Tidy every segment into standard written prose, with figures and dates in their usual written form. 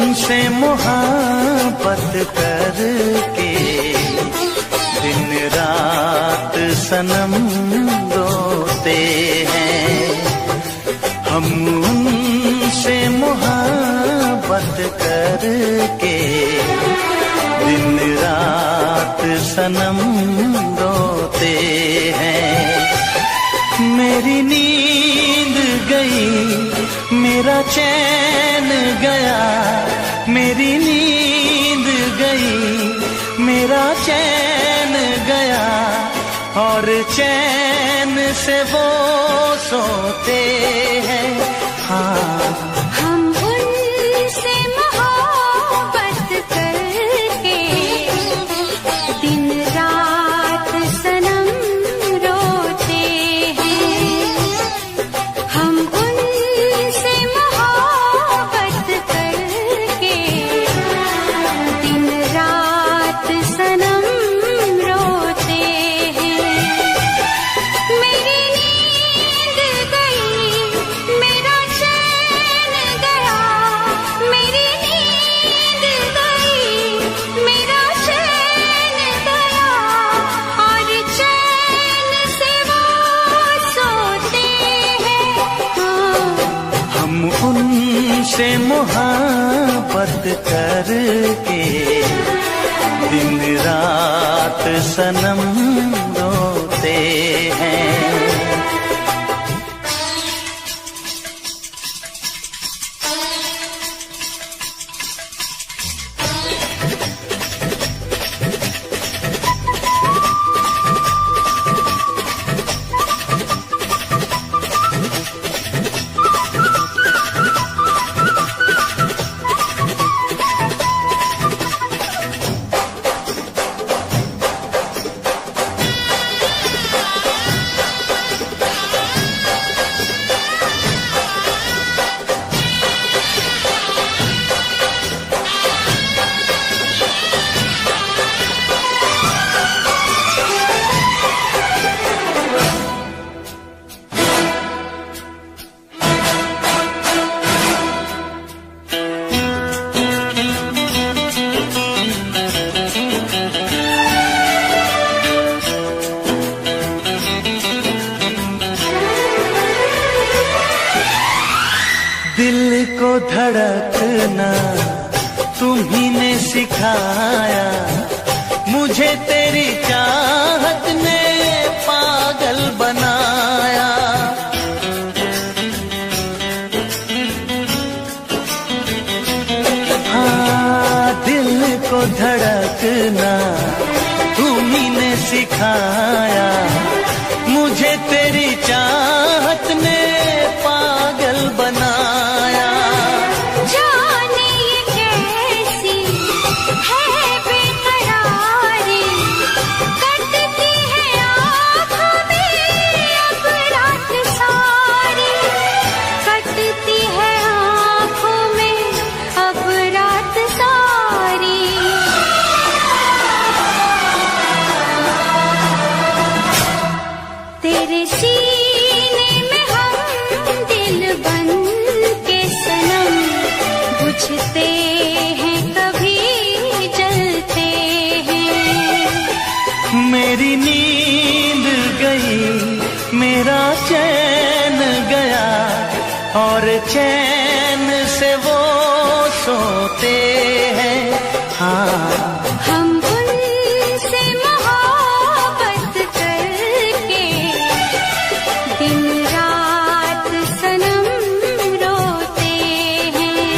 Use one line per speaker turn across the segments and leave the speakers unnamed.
उनसे मोहब्बत करके दिन रात सनम रोते हैं। हम उनसे मोहब्बत करके दिन रात सनम रोते हैं। मेरी नींद गई, मेरा चैन गया, मेरी नींद गई, मेरा चैन गया, और चैन से वो सोते हैं। हाँ,
हम उनसे मोहब्बत करके दिन रात सनम रोते हैं। हम उनसे मोहब्बत करके दिन रात सनम रोते हैं। मेरी नींद गई, मेरा चैन गया, मेरी नींद गई, मेरा चैन गया, और चैन से वो सोते हैं। हाँ,
हम उनसे मोहब्बत करके दिन रात सनम रोते हैं। दिल को धड़कना तुम्ही ने सिखाया, मुझे तेरी चाहत ने पागल बनाया। हाँ, दिल को धड़कना तुम्ही ने सिखाया, मुझे तेरी चाहत ने पागल बनाया।
जाने ये कैसी है बेकरारी, कटती है आँखों में अब रात सारी, कटती है आँखों में अब रात सारी। तेरे सीने में हम दिल बन के सनम, बुझते हैं कभी जलते हैं।
मेरी नींद गई, मेरा चैन गया, और चैन से वो सोते हैं। हाँ,
हम उनसे मोहब्बत करके दिन रात सनम रोते हैं।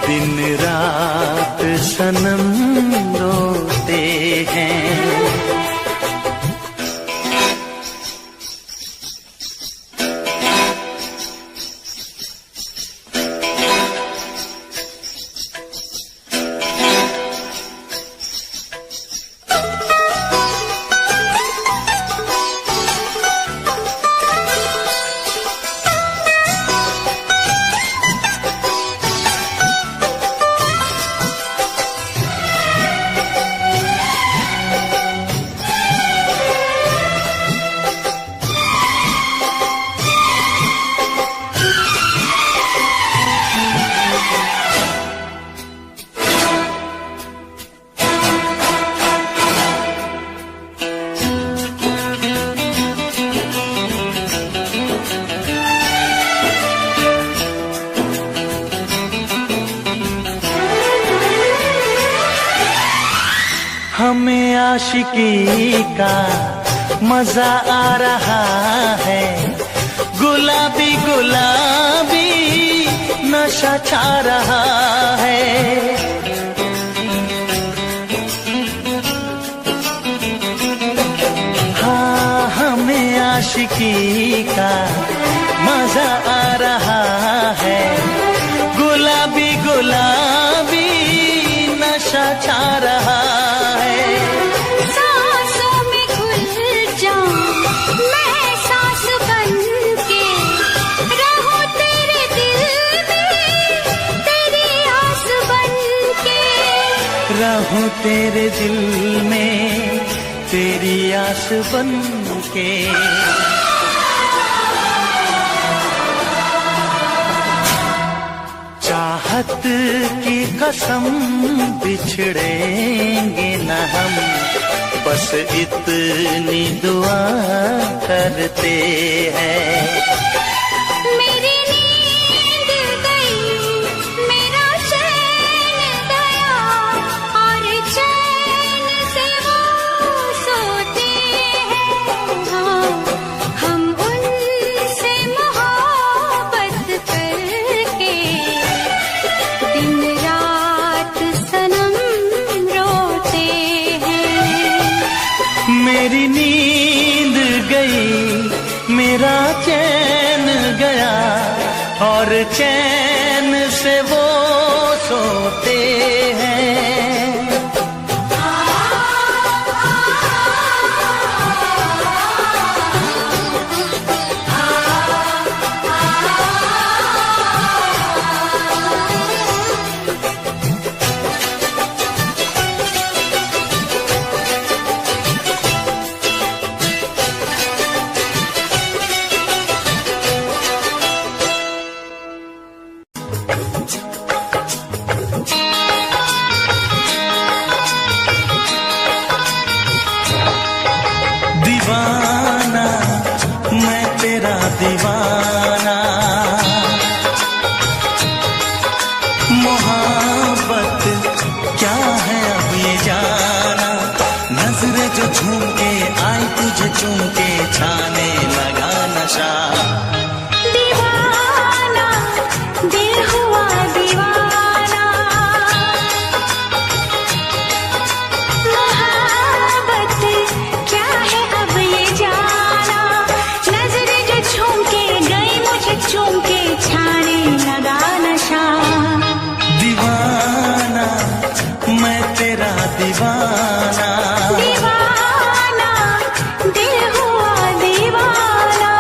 दिन रात सनम रोते हैं। हमें आशिकी का मजा आ रहा है, गुलाबी गुलाबी नशा छा रहा है। हाँ, हमें आशिकी का मजा आ रहा है, गुलाबी गुलाबी नशा छा रहा है।
सांसों में घुल जाऊं मैं सांस बन के, रहूं तेरे दिल में तेरी आस बन के,
रहूं तेरे दिल में तेरी आस बन के। चाहत की कसम बिछड़ेंगे न हम, बस इतनी दुआ करते हैं।
मेरी नींद गई, मेरा चैन गया, और चैन से वो सोते हैं। हाँ, हम उनसे मोहब्बत करके दिन रात सनम रोते हैं।
मेरी नींद गई, मेरा चैन गया, और चैन से वो सोते हैं। दीवाना मैं तेरा दीवाना, मोहब्बत क्या है अब ये जाना, नजरें जो झूम के आई तुझे चूम के छाने लगा नशा।
दीवाना दिल हुआ दीवाना, मोहब्बत क्या है अब ये जाना, नजरें जो झूम के गई मुझे चूम के छाने लगा नशा।
दीवाना मैं तेरा दीवाना,
दीवाना दिल हुआ दीवाना।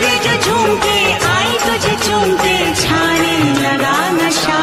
नजरें जो झूम के आई तुझे चूम के छाने लगा नशा।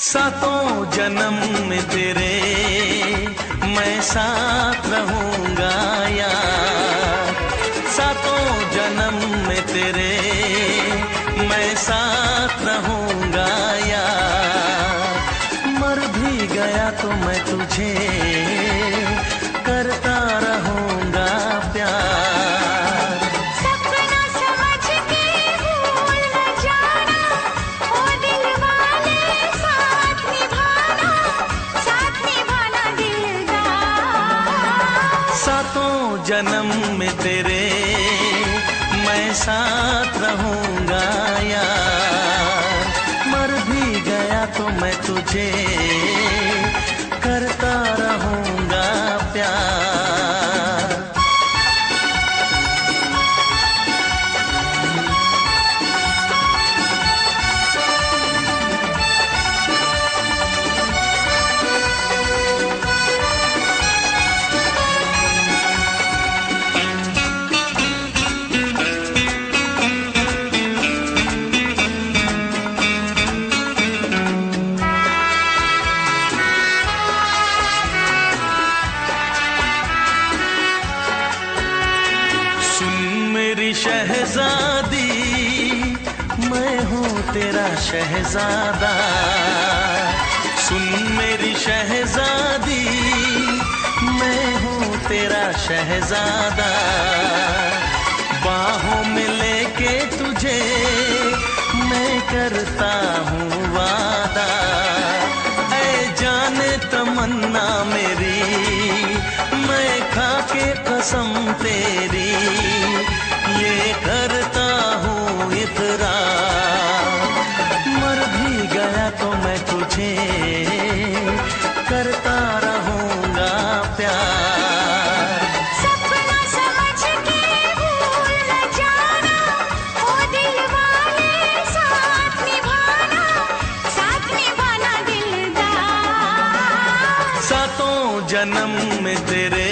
सातों जन्म में तेरे मैं साथ रहूंगा यार, सातों जन्म में तेरे मैं साथ रहूंगा यार। मर भी गया तो मैं तुझे करता रहूंगा प्यार।
सपना समझ के भूल न जाना, ओ दिल वाले साथ निभाना दिलदार।
सातों जन्म में तेरे मैं साथ रहूंगा यार। मर भी गया तो मैं तुझे करता रहूंगा प्यार। शहजादी मैं हूँ तेरा शहजादा, सुन मेरी शहजादी मैं हूँ तेरा शहजादा। बाहों में लेके तुझे मैं करता हूँ वादा। ऐ जाने तमन्ना मेरी मैं खा के कसम तेरी ये करता हूँ इकरार। मर भी गया तो मैं तुझे करता रहूंगा प्यार।
सपना समझ के भूल न जाना, ओ दिल वाले साथ निभाना दिलदार।
सातों जन्म में तेरे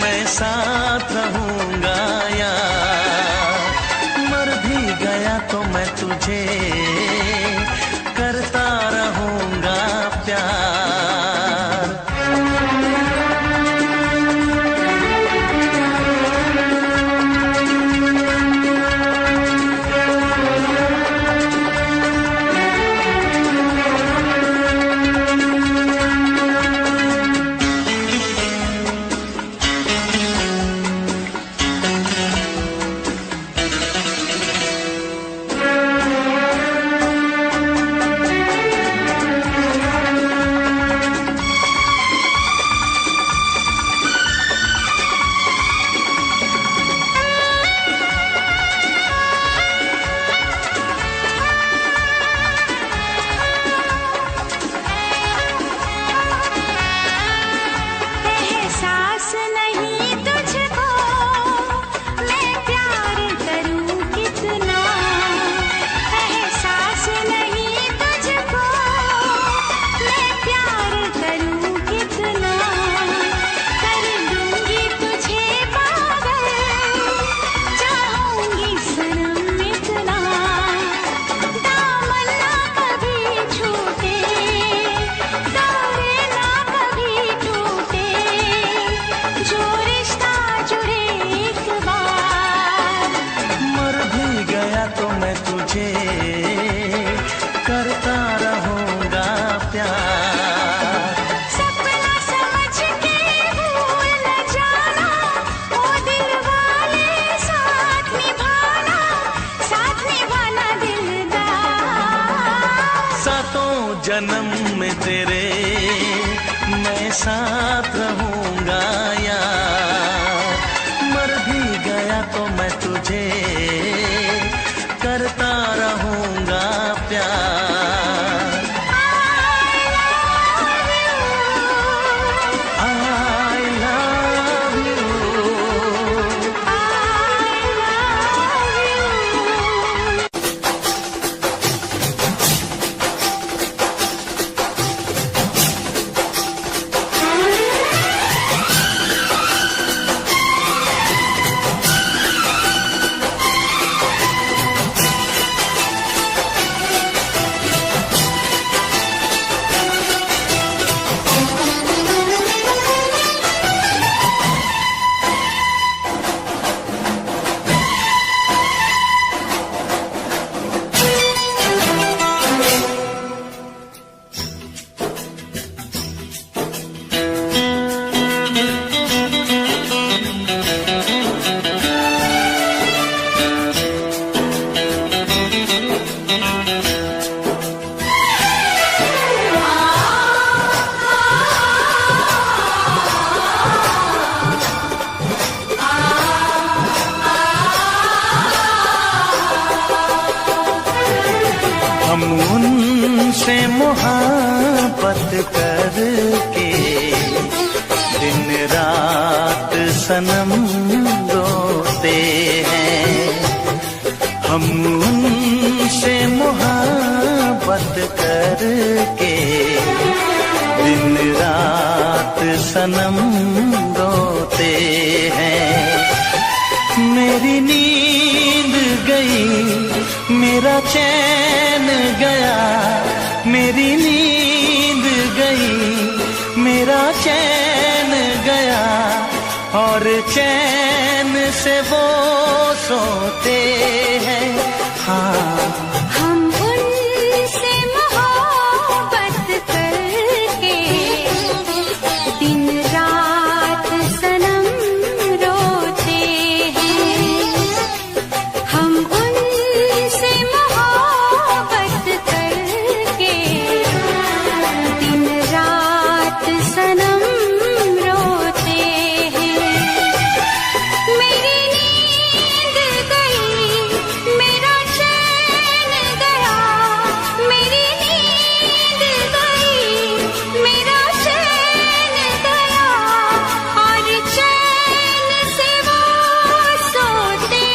मैं साथ रहूंगा यार। मर भी गया तो मैं तुझे करता रहूंगा प्यार। जन्म में तेरे मैं साथ रहूंगा यार, मर भी गया तो मैं तुझे करता रहूंगा प्यार। I love you, हम उनसे मोहब्बत करके दिन रात सनम रोते हैं। हम उनसे मोहब्बत करके दिन रात सनम रोते हैं। मेरी नींद गई, मेरा चैन गया, मेरी नींद गई, मेरा चैन गया, और चैन से वो सोते हैं। हाँ,
हम उनसे मोहब्बत करके दिन रात सनम रोते हैं। हम उनसे मोहब्बत करके दिन रात सनम रोते हैं। मेरी नींद गई, मेरा चैन गया, मेरी नींद गई, मेरा चैन गया, और चैन से वो सोते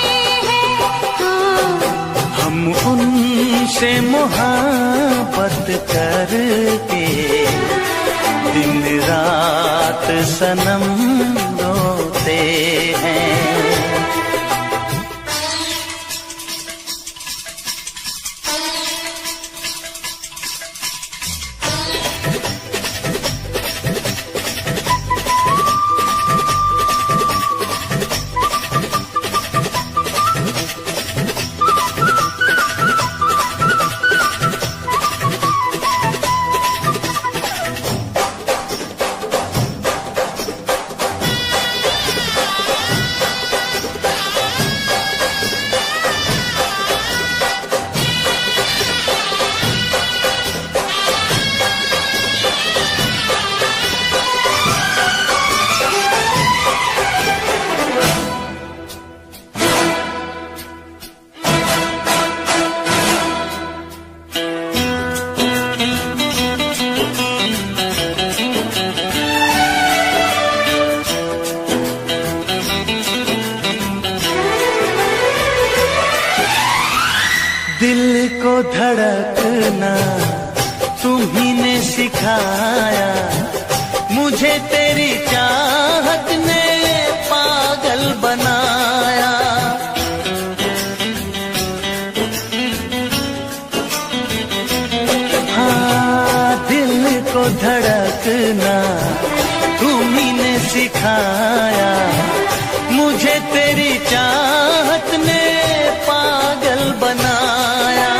हैं। हाँ,
हम उनसे मोहब्बत करके दिन रात सनम रोते हैं। दिल को धड़कना तुम्ही ने सिखाया, मुझे तेरी चाहत ने पागल बनाया। हाँ, दिल को धड़कना तुम्ही ने सिखाया, मुझे तेरी चाहत ने पागल बनाया।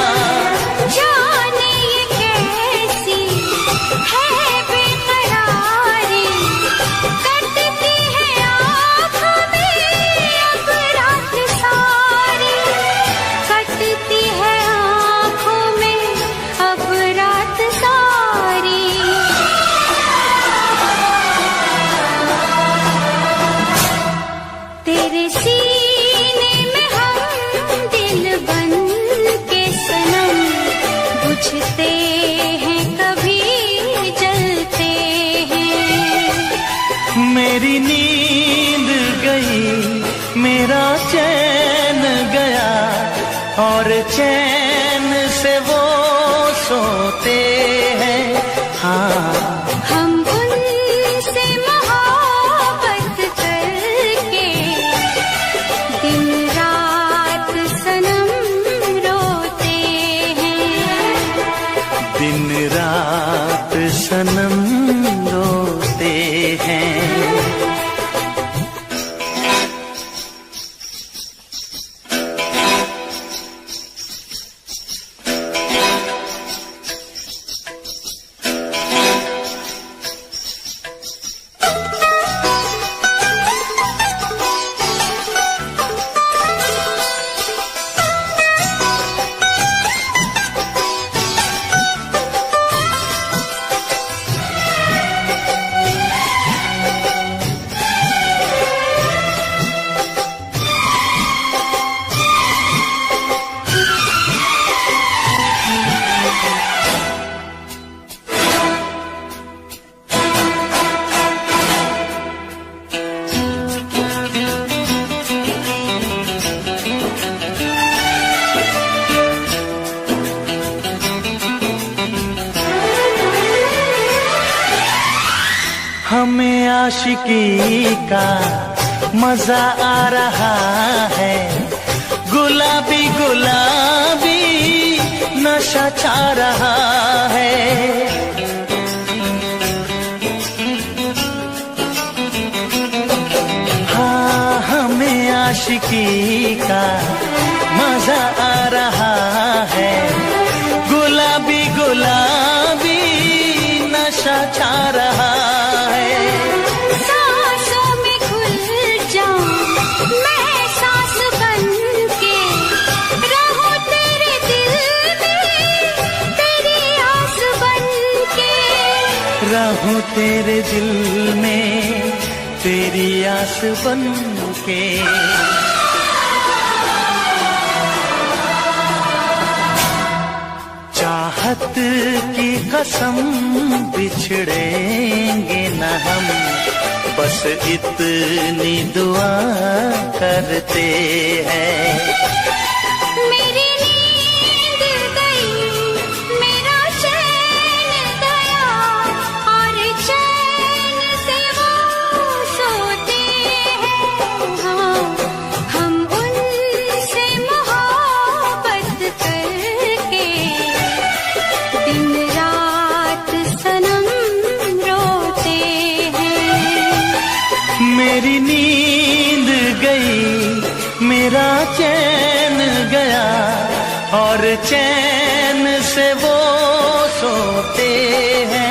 जाने ये कैसी है बेकरारी, कटती है आँखों में अब रात सारी, कटती है आँखों में अब रात सारी।
दिन रात सनम रोते हैं। हमें आशिकी का मजा आ रहा है, गुलाबी गुलाबी नशा छा रहा है। हाँ, हमें आशिकी का मजा आ रहा है, गुलाबी गुलाबी नशा छा रहा है।
सांसों में खुल जाऊं मैं सांस बन के, रहूं तेरे दिल में तेरी आस बन के,
रहूं तेरे दिल में तेरी आस बन के। चाहत की कसम बिछड़ेंगे न हम, बस इतनी दुआ करते हैं।
मेरी नींद गई, मेरा चैन गया, और चैन से वो सोते हैं। हाँ, हम उनसे मोहब्बत करके दिन रात सनम रोते हैं।
मेरी नींद गई, मेरा चैन गया, और चैन से वो सोते हैं।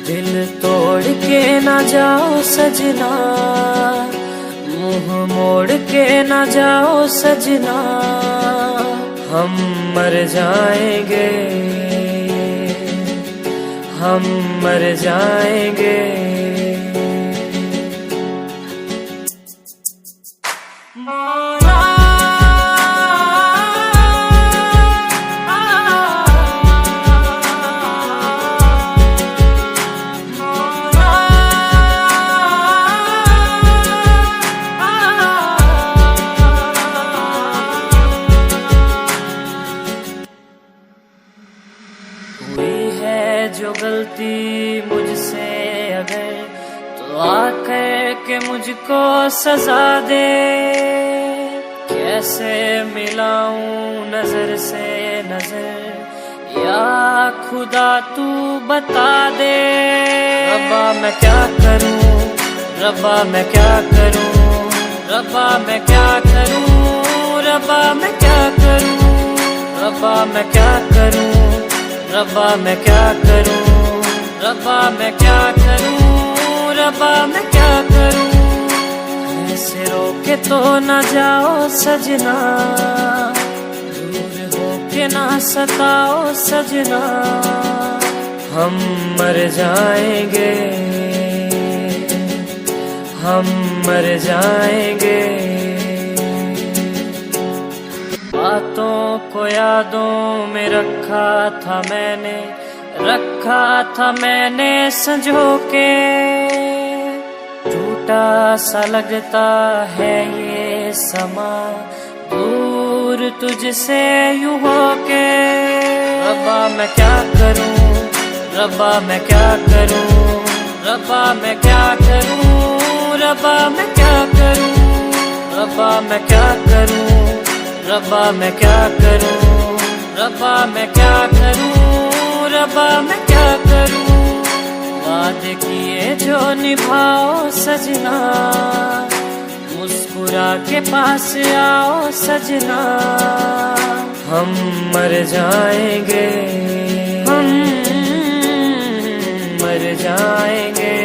दिल तोड़ के ना जाओ सजना, मुंह मोड़ के ना जाओ सजना, हम मर जाएंगे, हम मर जाएंगे। जो गलती मुझसे अगर, तो आकर के मुझको सजा दे। कैसे मिलाऊं नजर से नजर, या खुदा तू बता दे। रब्बा मैं क्या करूं, रब्बा मैं क्या करूं, रब्बा मैं क्या करूं, रब्बा मैं क्या करूं, रब्बा मैं क्या करूं, रब्बा मैं क्या करूं, रब्बा मैं क्या करूं, रब्बा मैं क्या करूं। ऐसे रोके तो न जाओ सजना, दूर होके ना सताओ सजना, हम मर जाएंगे, हम मर जाएंगे। बातों को यादों में रखा था मैंने संजो के। टूटा सा लगता है ये समा, दूर तुझसे यूं होके। रब्बा मैं क्या करूं, रब्बा मैं क्या करूं, रब्बा मैं क्या करूं, रब्बा मैं क्या करूं, रब्बा मैं क्या करूं, रब्बा मैं क्या करूं, रब्बा मैं क्या करूं, रब्बा मैं क्या करूं। वादे किए जो निभाओ सजना, मुस्कुरा के पास आओ सजना। हम मर जाएंगे, हम मर जाएंगे।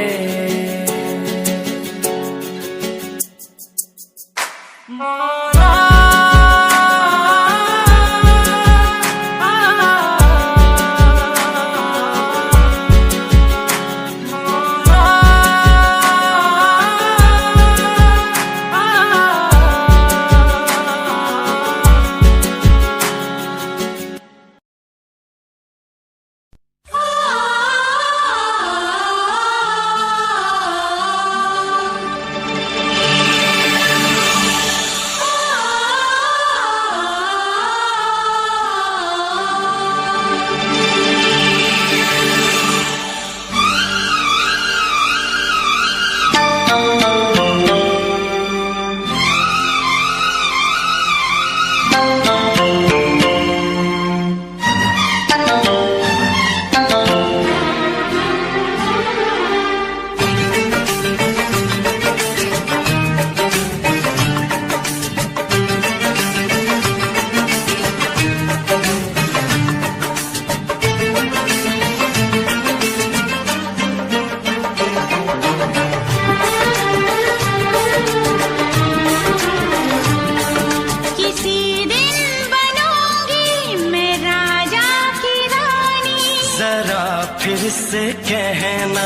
फिर से कहना,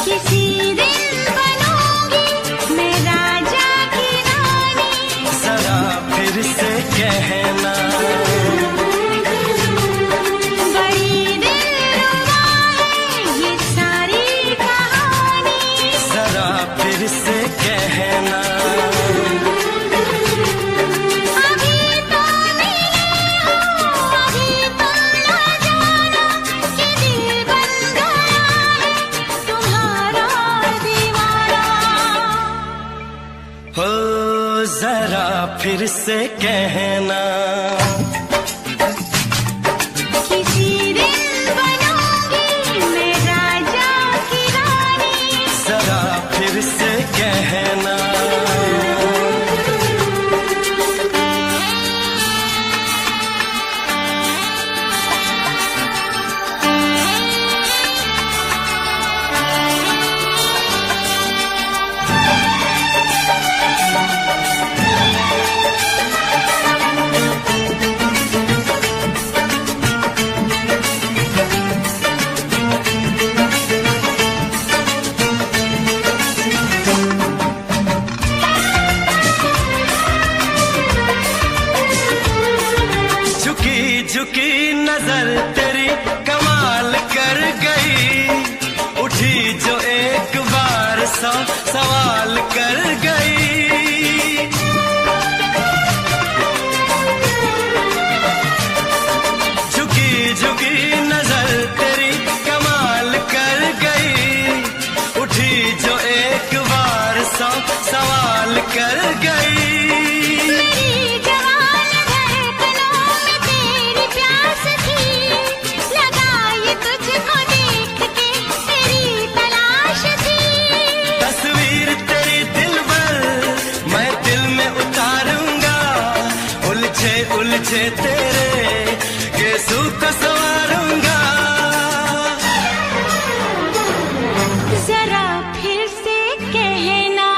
किसी दिन बनूंगी मैं राजा की रानी।
जरा फिर से कहना,
बड़ी दिलरुबा है ये सारी कहानी।
जरा फिर से कहना, हो जरा फिर से कहना,
किसी दिन बनूंगी मैं राजा की रानी।
जरा फिर से कहना, झुकी नजर तेरी कमाल कर गई, उठी जो एक बार सौ सवाल कर गई। झुकी झुकी नजर तेरी कमाल कर गई, उठी जो एक बार सौ सवाल कर गई। उलझे तेरे केसू को संवारूंगा।
जरा फिर से कहना,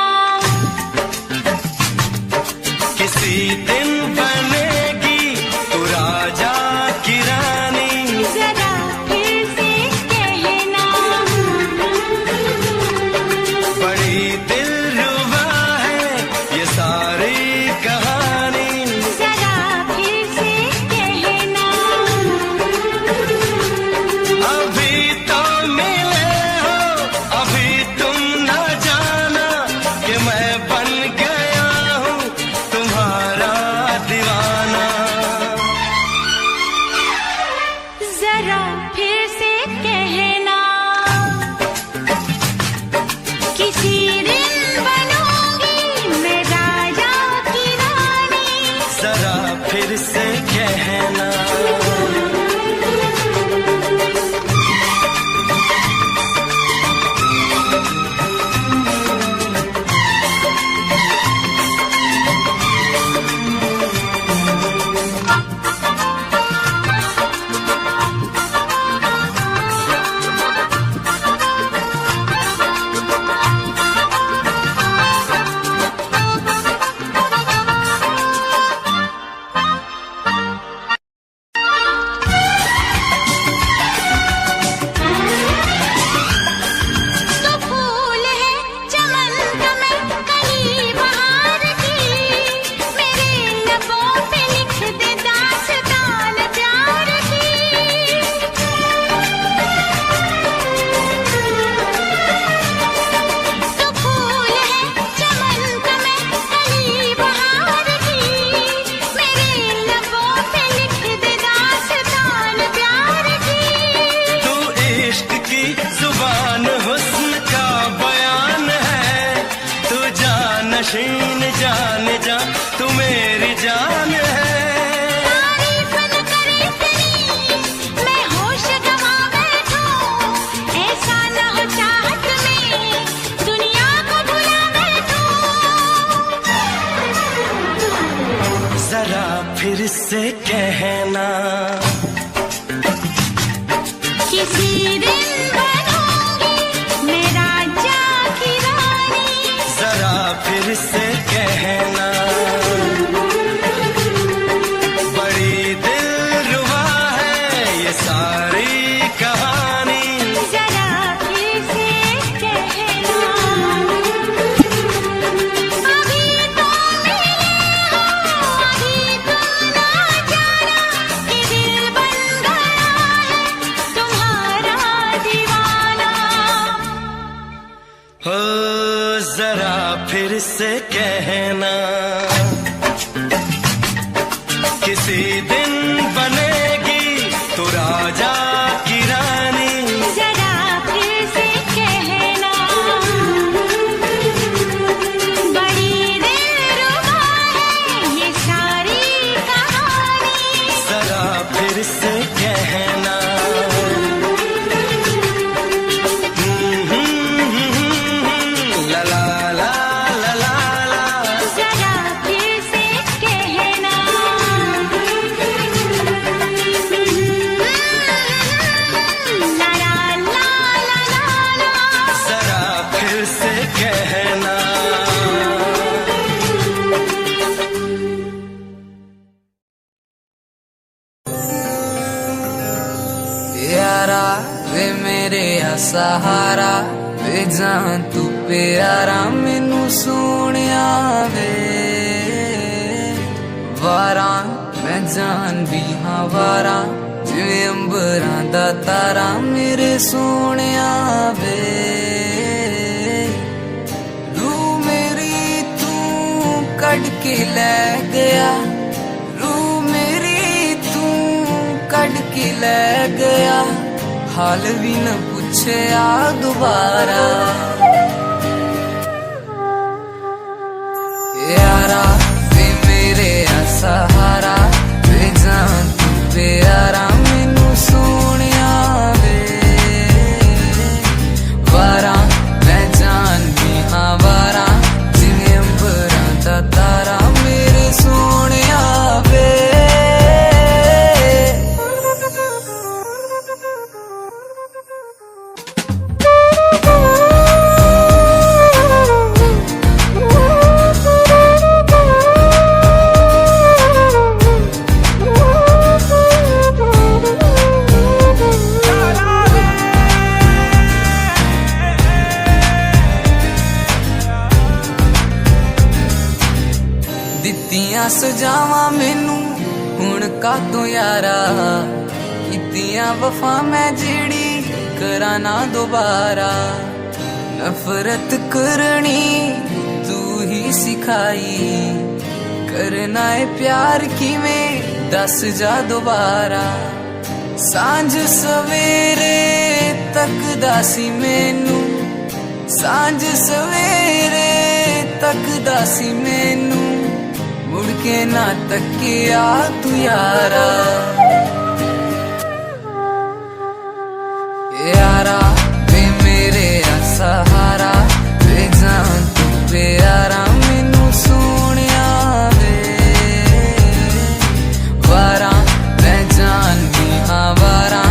नशीन जान जा तू मेरी जान है।
तारीफ न करे तेरी मैं होश गवा बैठूं, ऐसा न हो चाहत में दुनिया को भुला बैठूं।
जरा फिर से कहना
किसी दिन बनूंगी मैं राजा की रानी।
जरा फिर से कहना बड़ी दिलरुबा है ये सारी कहानी।
जरा फिर से कहना अभी तो मिले हो, अभी तुम ना जाना कि दिल बन गया है तुम्हारा दीवाना।
हो जरा फिर से कहना किसी दिन बनेगी तू राजा की रानी।
जरा फिर से कहना बड़ी दिलरुबा है ये सारी कहानी।
जरा फिर से कहना ला ला ला ला ला ला।
जरा फिर से कहना ला ला ला ला ला ला।
जरा फिर से कहना
प्यारा वे मेरे सहारा वे जान तू प्यारा मैनू सोनिया वे वारा मैं जान भी हाँ वारा जिवें अंबरां दा तारा मेरे सोनिया वे रूह मेरी तू कट के ले गया, रूह मेरी तू कट के ले गया, हाल भी न पूछया दोबारा। यारा वे मेरे सहारा वे जान तू प्यारा मैनू सोनिया वे वारा मैं जान भी हाँ वारा जिवें अंबरां दा तारा मेरे सोनिया वे। दित्तियां सजावां मैनू हुण कातों यारा, कीतियां वफा मैं जेड़ी करा ना दोबारा। नफरत करनी तू ही सिखाई, करना है प्यार किवें दस जा दोबारा। सांझ सवेरे तकदा सी मैनू, सांझ सवेरे तकदा सी मैनू, मुड़ के ना तकिया तू यारा। यारा वे मेरे सहारा वे जान तू प्यारा मैनू सोनिया वे वारा मैं जान भी हाँ वारा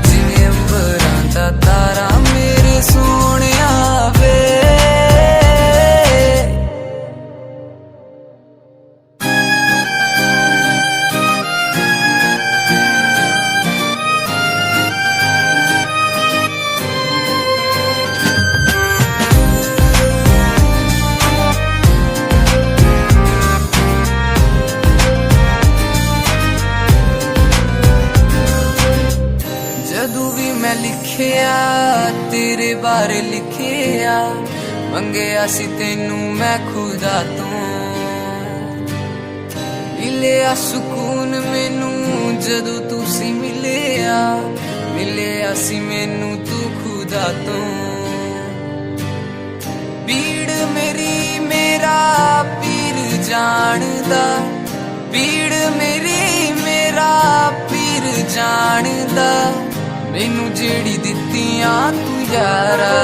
जिवें अंबरां दा तारा मेरे सोनिया वे। मैं लिखिया तेरे बारे लिखिया, मंगया सी तेनू मैं खुदा तो, मिलिया सुकून मैनू जदू तू सी मिलिया, मिलिया सी मैनू तू खुदा तो। भीड़ मेरी मेरा जानदा पीड़ मेरी मेरा पीर जानदा मैनू जेड़ी दित्तियां तू यारा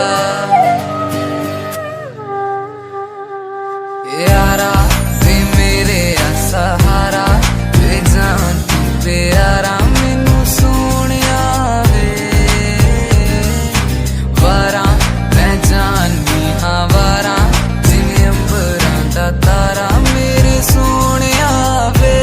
यारा वे मेरे सहारा वे जान तू प्यारा मैनू सोनिया वे वारा मैं जाननी हाँ वारा जिवें अंबरां दा तारा मेरे सोनिया वे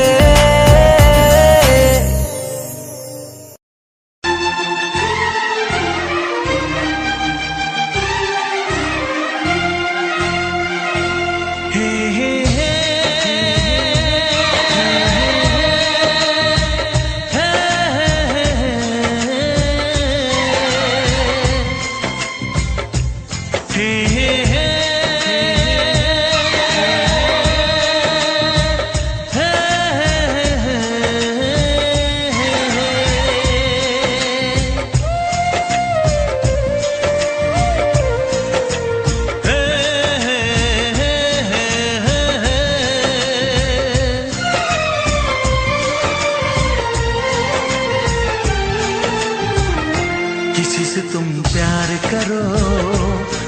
किसी से तुम प्यार करो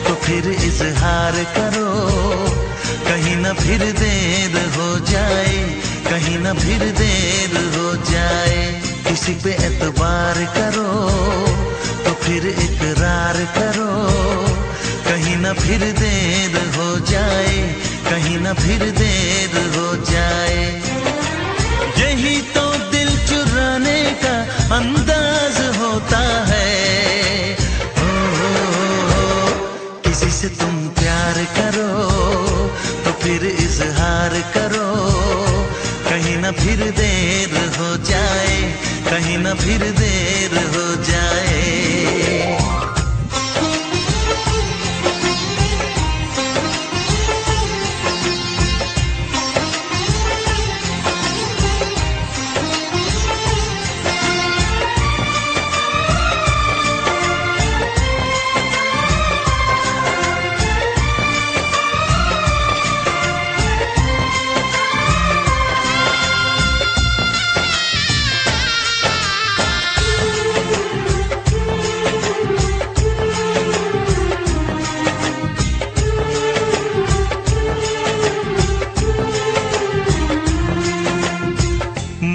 तो फिर इजहार करो, कहीं ना फिर देर हो जाए, कहीं ना फिर देर हो जाए। किसी पे एतबार करो तो फिर इकरार करो, कहीं ना फिर देर हो जाए, कहीं ना फिर देर हो जाए। यही तो दिल चुराने का अंदाज होता है। किसी से तुम प्यार करो तो फिर इजहार करो, कहीं ना फिर देर हो जाए, कहीं ना फिर देर हो जाए।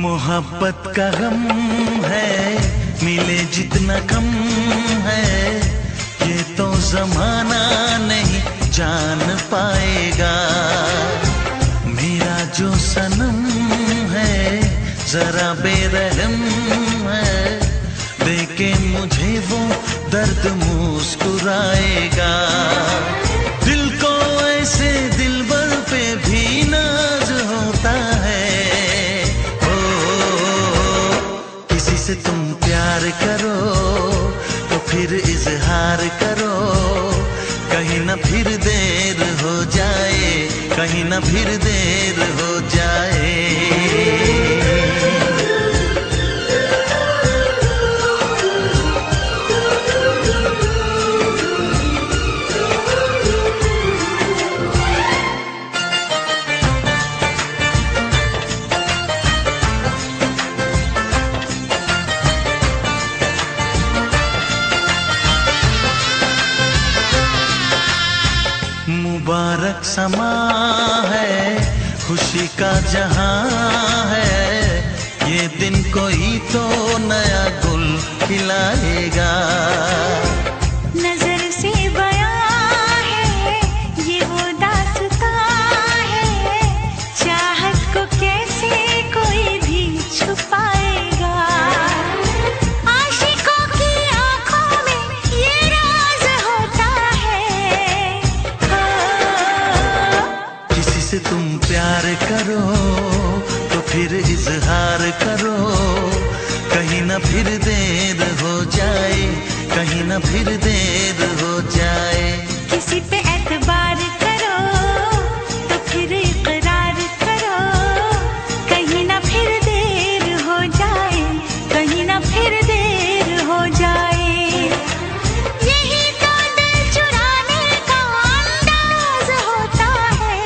मोहब्बत का गम है, मिले जितना कम है, ये तो जमाना नहीं जान पाएगा। मेरा जो सनम है जरा बेरहम है, देखे मुझे वो दर्द मुस्कुराएगा। दिल को ऐसे दिलबर पे भी नाज होता है। से तुम प्यार करो तो फिर इजहार करो, कहीं ना फिर देर हो जाए, कहीं ना फिर देर हो जाए। मुबारक समा है, खुशी का जहां है, ये दिन कोई तो नया गुल खिलाएगा।
नजर से बयां है ये वो दास्तां है, चाहत को कैसे कोई भी छुपाएगा। आशिकों की आंखों में ये राज होता है।
किसी से तुम प्यार करो तो फिर इजहार करो, कहीं ना फिर देर हो जाए, कहीं ना फिर देर हो जाए।
किसी पे एतबार करो तो फिर इकरार करो, कहीं ना फिर देर हो जाए, कहीं ना फिर देर हो जाए। यही तो दिल चुराने का अंदाज होता है।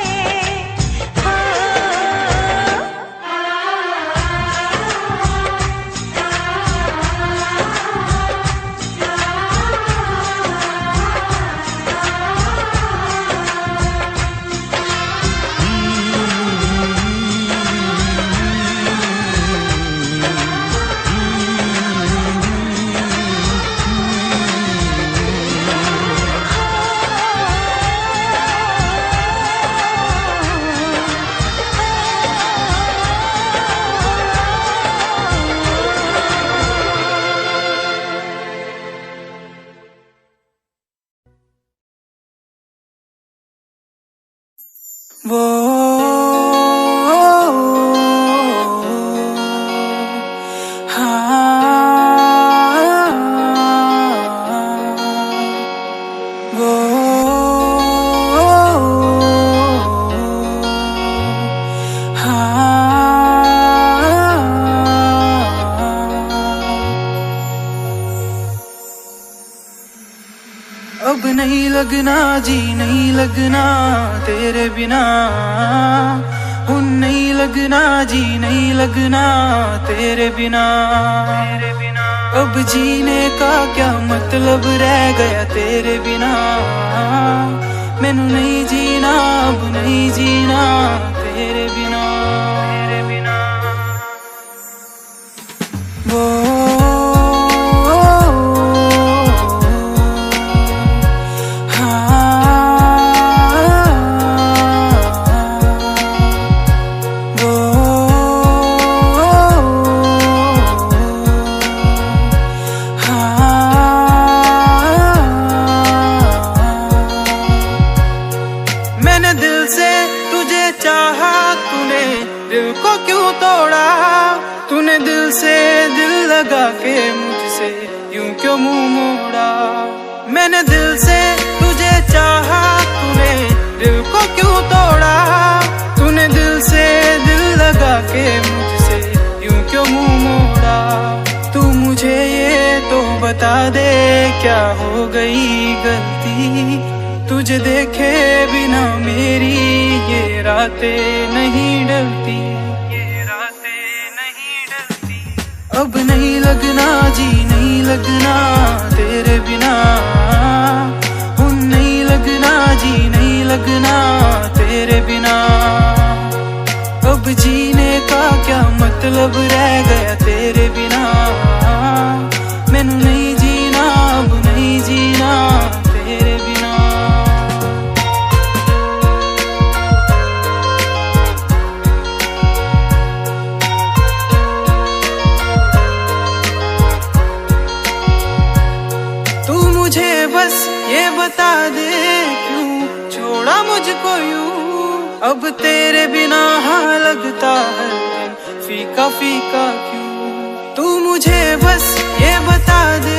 वो अब नहीं लगना जी नहीं लगना तेरे बिना, उन नहीं लगना जी नहीं लगना तेरे बिना। अब जीने का क्या मतलब रह गया तेरे बिना, मैनू नहीं जीना अब नहीं जीना तेरे बिना। वो तूने दिल से दिल लगा के मुझसे यूं क्यों मुंह मोड़ा। मैंने दिल से तुझे चाहा तूने दिल को क्यों तोड़ा। तूने दिल से दिल लगा के मुझसे यूं क्यों मुंह मोड़ा। तू मुझे ये तो बता दे क्या हो गई गलती, तुझे देखे बिना मेरी ये रातें नहीं डलती। अब नहीं लगना जी नहीं लगना तेरे बिना, उन नहीं लगना जी नहीं लगना तेरे बिना। अब जीने का क्या मतलब रह गया तेरे बिना, मैनू नहीं जीना अब नहीं जीना तेरे बिना। मुझे बस ये बता दे क्यों छोड़ा मुझको यूं। अब तेरे बिना हाँ लगता है फीका फीका क्यों। तू मुझे बस ये बता दे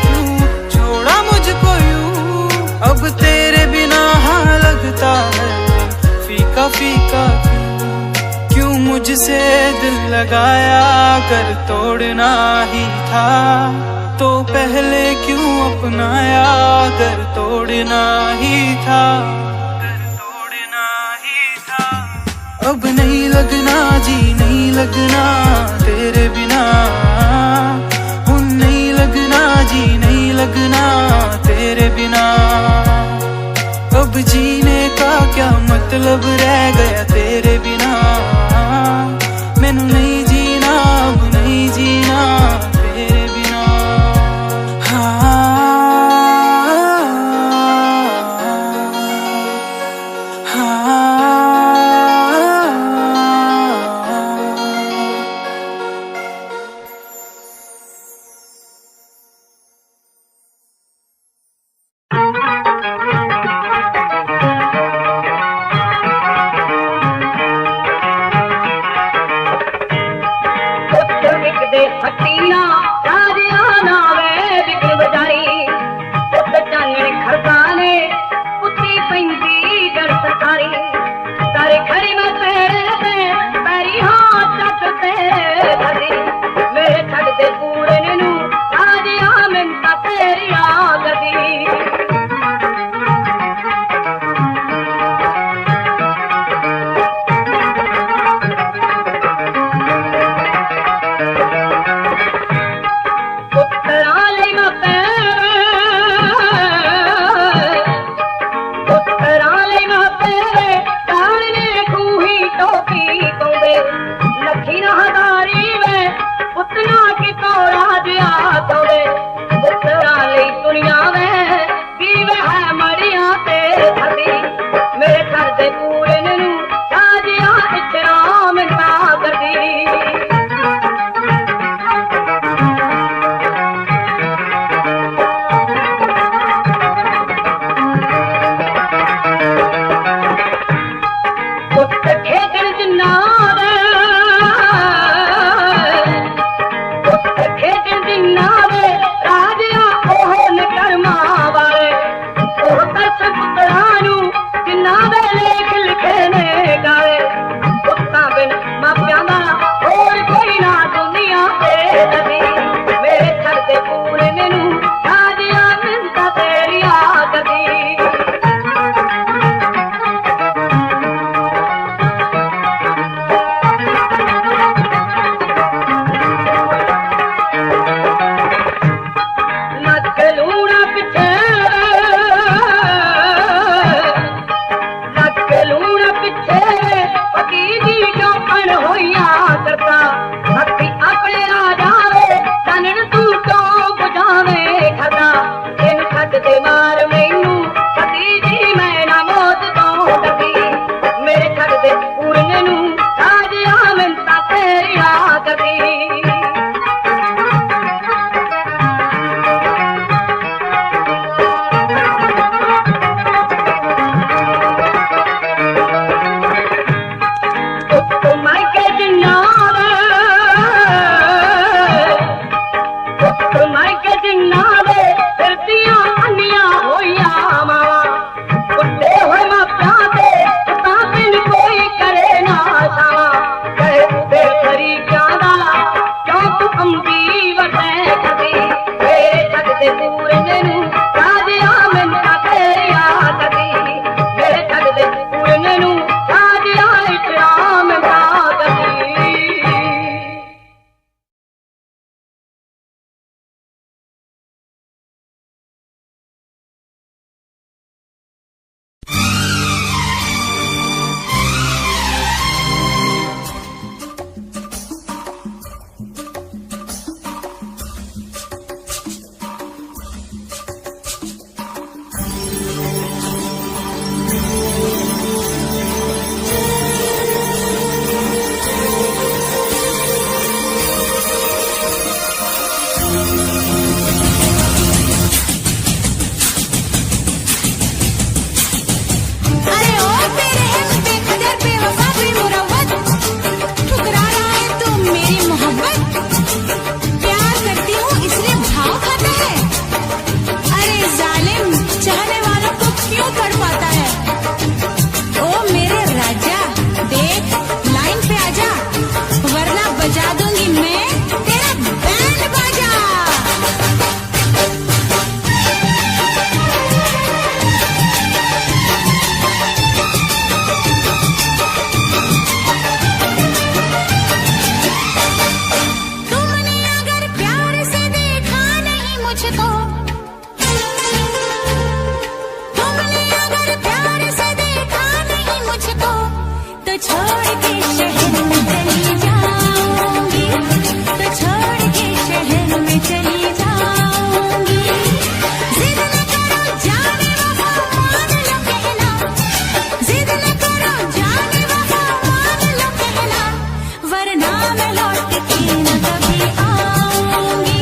क्यों छोड़ा मुझको यूं। अब तेरे बिना हाँ लगता है फीका फीका क्यों। क्यों मुझसे दिल लगाया कर तोड़ना ही था, तो पहले क्यों अपनाया अगर तोड़ना ही था। अब नहीं लगना जी नहीं लगना तेरे बिना, उन नहीं लगना जी नहीं लगना तेरे बिना। अब जीने का क्या मतलब रह गया तेरे बिना, मैनू नहीं जीना अब नहीं जीना तेरे बिना।
तो छोड़ के शहर में चली जाऊंगी, तो छोड़ के शहर में चली जाऊंगी। जिद न करो जाने वफा मान लो कहना, जिद न करो जाने वफा मान लो कहना, वरना मैं लौट के न कभी आऊंगी,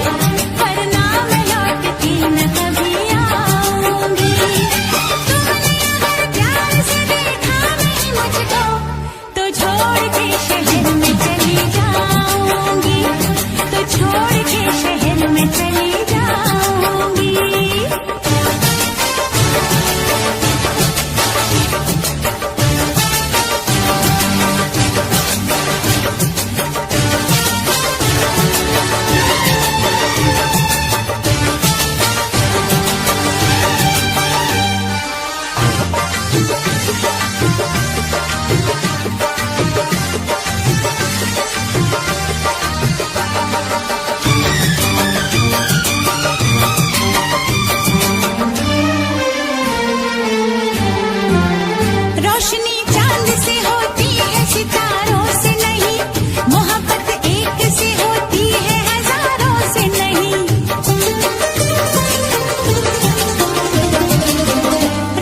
वरना मैं लौट के न कभी आऊंगी। तुमने अगर प्यार से देखा नहीं मुझको, तो छोड़ के शहर में चली जाऊंगी, तो छोड़ के शहर में चली जाऊंगी। रोशनी चांद से होती है सितारों से नहीं, मोहब्बत एक से होती है हजारों से नहीं।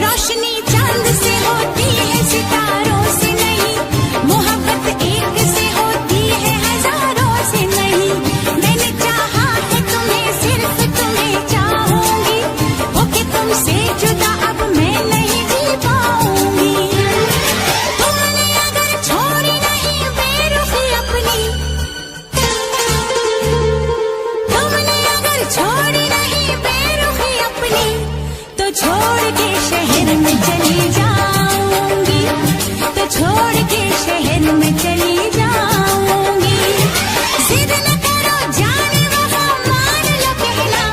रोशनी चांद से होती है सितारों से नहीं, मोहब्बत एक से होती है हजारों से नहीं। मैंने चाहा है तुम्हें, सिर्फ तुम्हें चाहूंगी, होके तुमसे जुदा अब मैं नहीं जी पाऊंगी। तुमने अगर छोड़ी नहीं बेरुखी अपनी, तुमने अगर छोड़ी नहीं बेरुखी अपनी, तो छोड़ के शहर में चली जाऊंगी, तो छोड़ के शहर में चली जाऊंगी। जिद न करो जाने वफा मान लो कहना,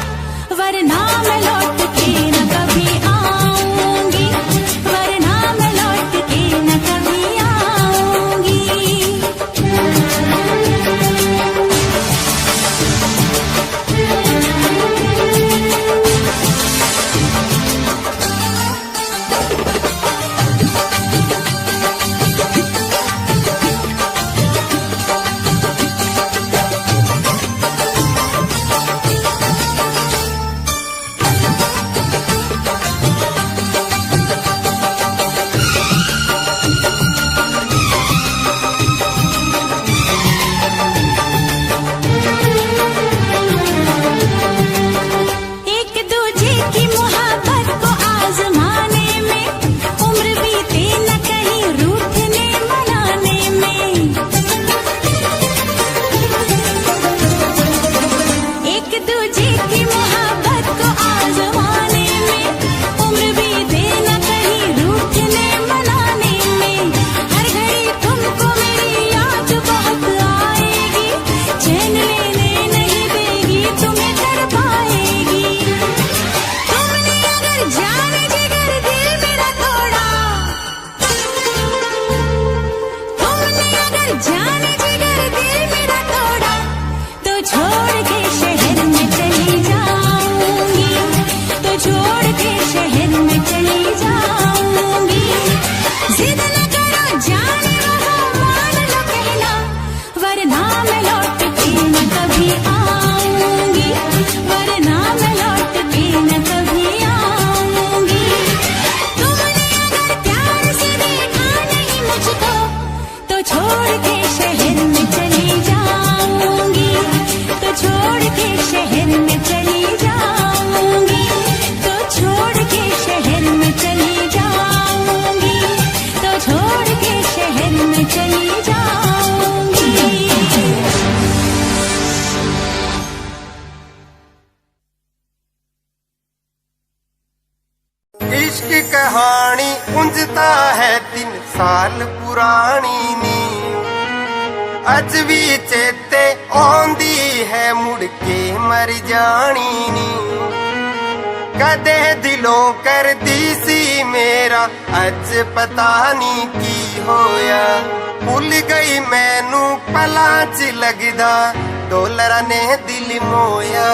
वरना मैं लौट के न कभी आऊंगी, वरना मैं लौट के न कभी आऊंगी। एक दूजे की मोहब्बत को आजमाने में, उम्र बीते न कहीं रूठने मनाने में। एक दूजे की मोहब्बत को आजमाने में, उम्र बीते न कहीं रूठने मनाने में। हर घड़ी तुमको मेरी याद बहुत आएगी, चैन लेने नहीं देगी तुम्हें कर पाएगी। तुमने अगर जाने जिगर दिल मेरा तोड़ा, तुमने अगर जाने जिगर दिल मेरा तोड़ा, तो छोड़ के शहर में चली जाऊंगी, तो छोड़ के शहर में चली जाऊंगी। जिद न करो जाने वफा मान लो कहना, वरना मैं लौट के न कभी आऊंगी, वरना मैं लौट के न कभी आऊंगी। तुमने अगर प्यार से देखा नहीं मुझको, तो छोड़ के शहर में चली जाऊंगी, तो छोड़ के शहर में चली जाऊंगी, तो छोड़ के शहर में चली जाऊंगी, तो छोड़ के शहर में चली जाऊंगी।
इश्क कहानी उंजता है 3 साल पुरानी नी, अज भी चेते आंदी है मुड़ के मर जानी नी। कदे दिलों कर दी सी मेरा, अज पता नहीं की होया। भुल गई मैनू पलां च लगदा, डोलरा ने दिल मोया।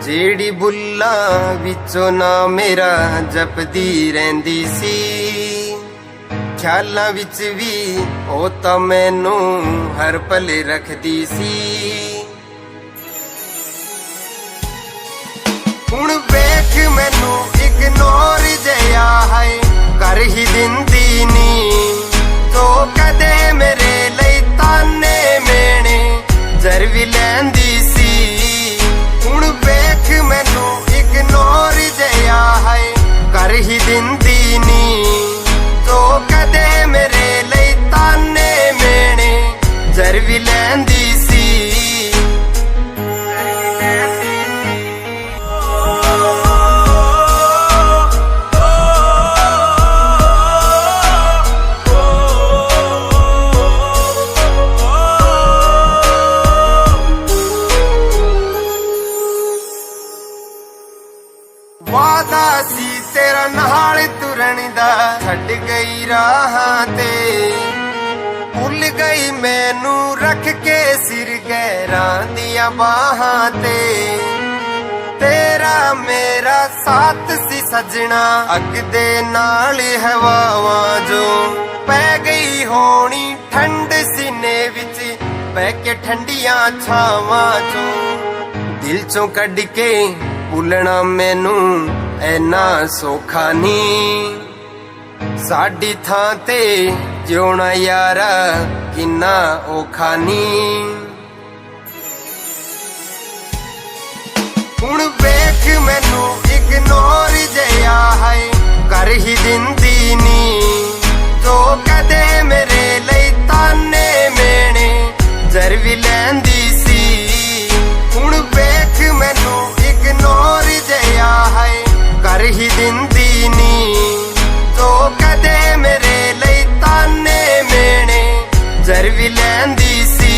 जेड़ी बुल्लां विचों ना मेरा जपदी रहिंदी सी, ख्यालां विच भी ओ तां मैनू हर पल रखदी सी। हुण वेख मैनू इग्नोर जिहा है कर ही दिंदी नी, तो कदे मेरे लई ताने मेने जर भी लैंदी सी। हुण वेख मैनू इग्नोर जिहा है कर ही दिंदी नी, तो कदे मेरे लई ताने मेने जर भी लैंदी सी। वादा सी तेरा नाल तुरन दा छड्ड गई राहां ते, भुल गई मैनू रख के सिर गैरां दियां बाहां ते। तेरा मेरा साथ सी सजना अग दे नाल हवावां जो पै गई होनी ठंड सीने विच पै के ठंडियां छावां चो। दिल चों कढ के भुलना मैनू ऐना सौखा नी, साडी थां ते जिउणा यारा किन्ना औखा नी। हुण वेख मैनू इग्नोर जिहा है कर ही दिंदी नी, तो कदे मेरे लई ताने मेने जर भी लैंदी सी। हुण वेख मैनू इग्नोर जिहा है कर ही दिंदी नी, तो कदे मेरे लई ताने मेने जर भी लैंदी सी।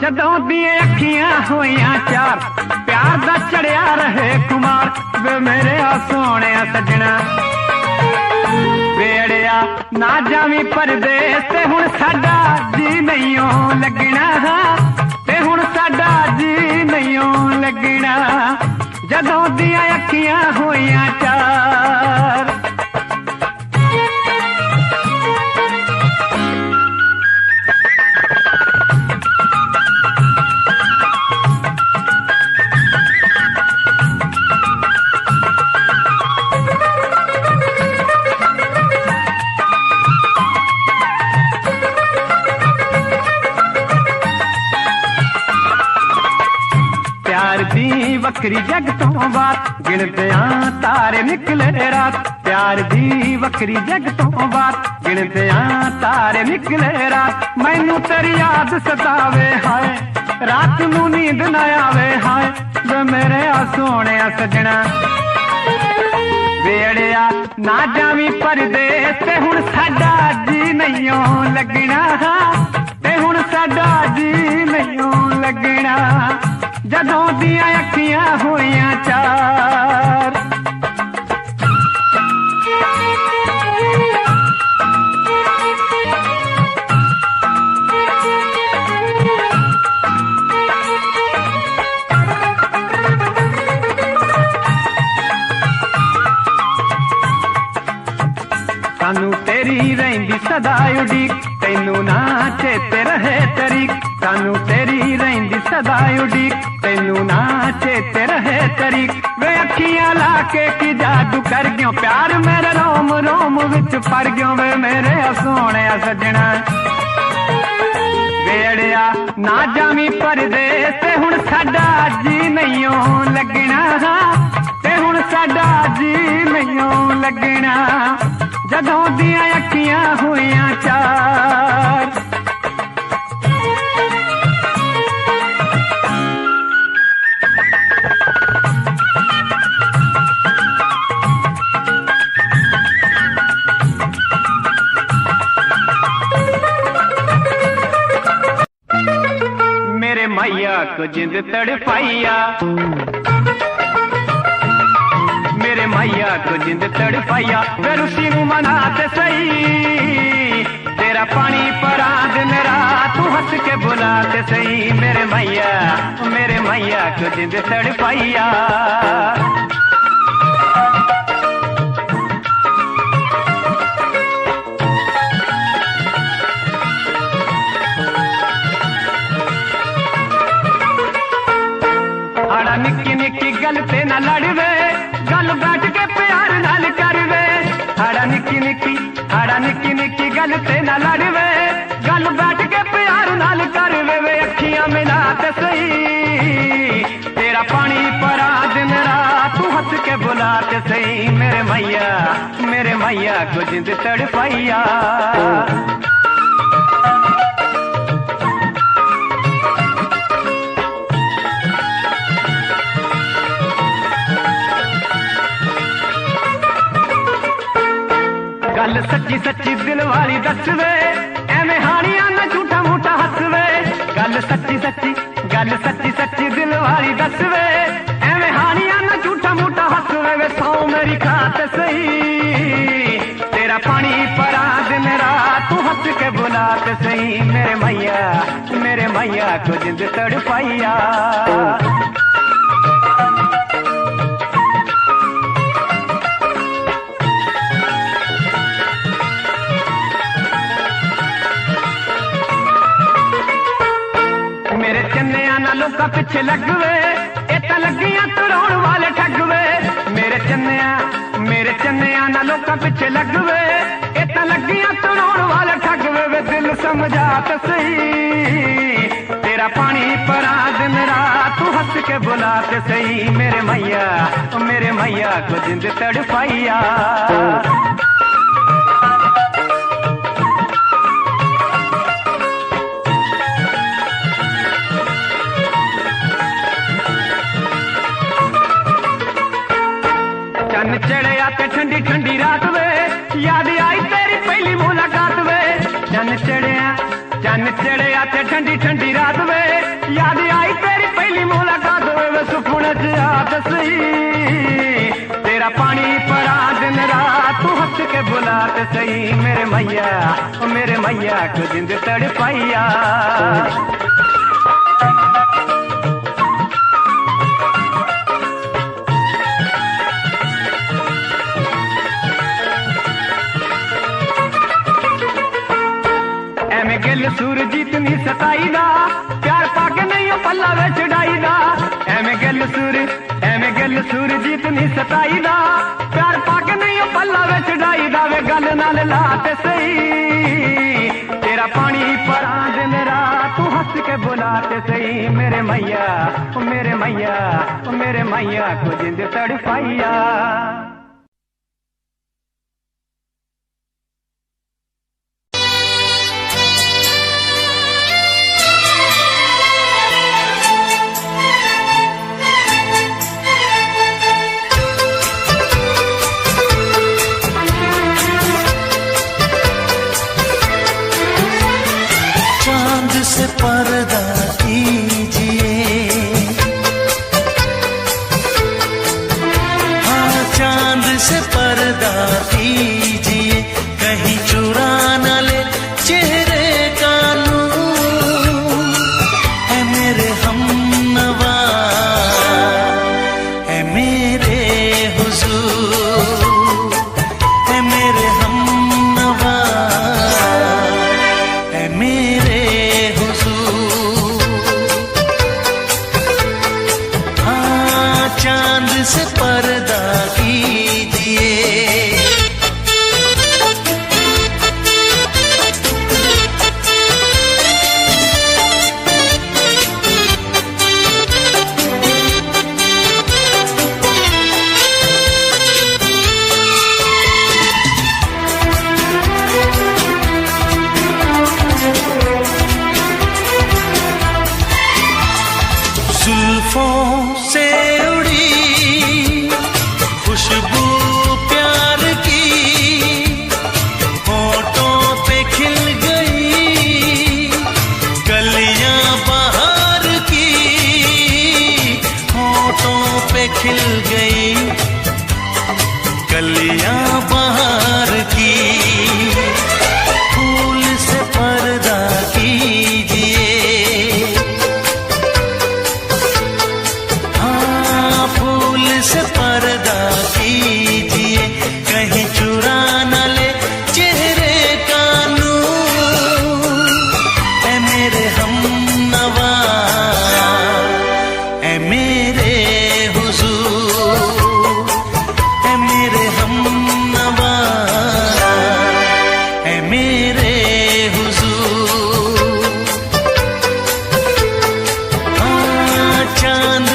जदों दी अखियां होइयां चार प्यार दा चढ़िया रहे कुमार, वे मेरे आ सोने सजना वेड़िया ना जावी परदेस ते हुण साडा जी नहीं लगना, ते हुण साडा जी नहीं लगना। जदों दी अखियां होइयां चार वक्री जग तो बात गिनदियां तारे निकले रात। प्यार दी वक्री जग तो बात गिनदियां तारे निकले रात। मैनू तेरी याद सतावे हाय रात नू नींद न आवे हाय, वे मेरे आ सोने सजना वेड़िया ना जावी परदेस ते हुण साडा जी नहीं लगना, ते हुण साडा जी नहीं लगना। जदों दियां अखियां होइयां चार सानू तेरी रहिंदी सदा उडीक, तैनू ना चेते रहे तरीक। सानू तेरी रहिंदी सदा उडीक, तैनू ना चेते रहे तरीक। वे अखियां लाके की जादू कर गयो प्यार मेरे रोम रोम विच फर गयो। वे मेरे सोने सजना वेड़िया ना जावी परदेस ते हुण साडा जी नहीं लगना, ते हुण साडा जी नहीं लगना। जदों दियां अखियां होइयां चार मैया को जिंद तड़पाइया, मेरे मैया को जिंद तड़पाइया। फिर उसी नू मनाते सही, तेरा पानी परा दिन रात तू हंस के बुलाते सही। मेरे मैया को जिंद तड़पाइया। आड़ा निक्की निक्की गल ते न लड़वे, गल बैठ के प्यार नाल करवे। आड़ा निक्की निक्की गल ते न लड़वे, गल बैठ के प्यार नाल करवे। वे अखियां मिला ते सही, तेरा पानी परा दिन रात तू हंस के बुलाते सही। मेरे मैया को जिंद तड़पाइया। गल सच्ची सच्ची दिल वाली दसवे, एवें हानियां ना झूठा मूठा हसवे। गल सच्ची सच्ची दिल वाली दसवे, एवें हानियां ना झूठा मूठा हसवे। वे सौ मेरी खाते सही, तेरा पानी परा दिन रात तू हंस के बुलाते सही। मेरे मैया को जिंद तड़पाइया। मेरे चन्निया ना लोका पिछे लगवे, इतना लगियां तड़ाउण वाले ठगवे। मेरे चन्निया ना लोका पिछे लगवे, इतना लगियां तड़ाउण वाले ठगवे। वे दिल समझाते सही, तेरा पानी परा दिन रात तू हंस के बुलाते सही। मेरे मैया को जिंद तड़पाइया। चन्न चढ़िया ते ठंडी ठंडी रात वे, याद आई तेरी पहली मुलाकात वे। चन्न चढ़िया ते ठंडी ठंडी रात वे, याद आई तेरी पहली मुलाकात वे। वे सुकून च आत सही, तेरा पानी परा दिन रात तू हंस के बुलाते सही। मेरे मैया को जिंद तड़पाइया। गिल सूरजीत नी सताई दा, प्यार पाके नहीं पल्ला वे चढ़ाई दा। एवें गिल सूरजीत नी सताई दा, प्यार पाके नहीं पल्ला वे चढ़ाई दा। वे गल नाल लाते सही, तेरा पानी परा दिन रात तू हंस के बुलाते सही। मेरे मैया को जिंद तड़पाइया।
से पर्दा कीजिए, हाँ चांद से पर्दा कीजिए। कहीं चुरा न ले चेहरे का नूर। है मेरे हमनवा, है मेरे हुजूर, है मेरे हमनवा, है मेरे चांद से पर्दा कीजिए। जुल्फों से उड़ी खुशबू प्यार की, होठों पे खिल गई कलियां बहार की।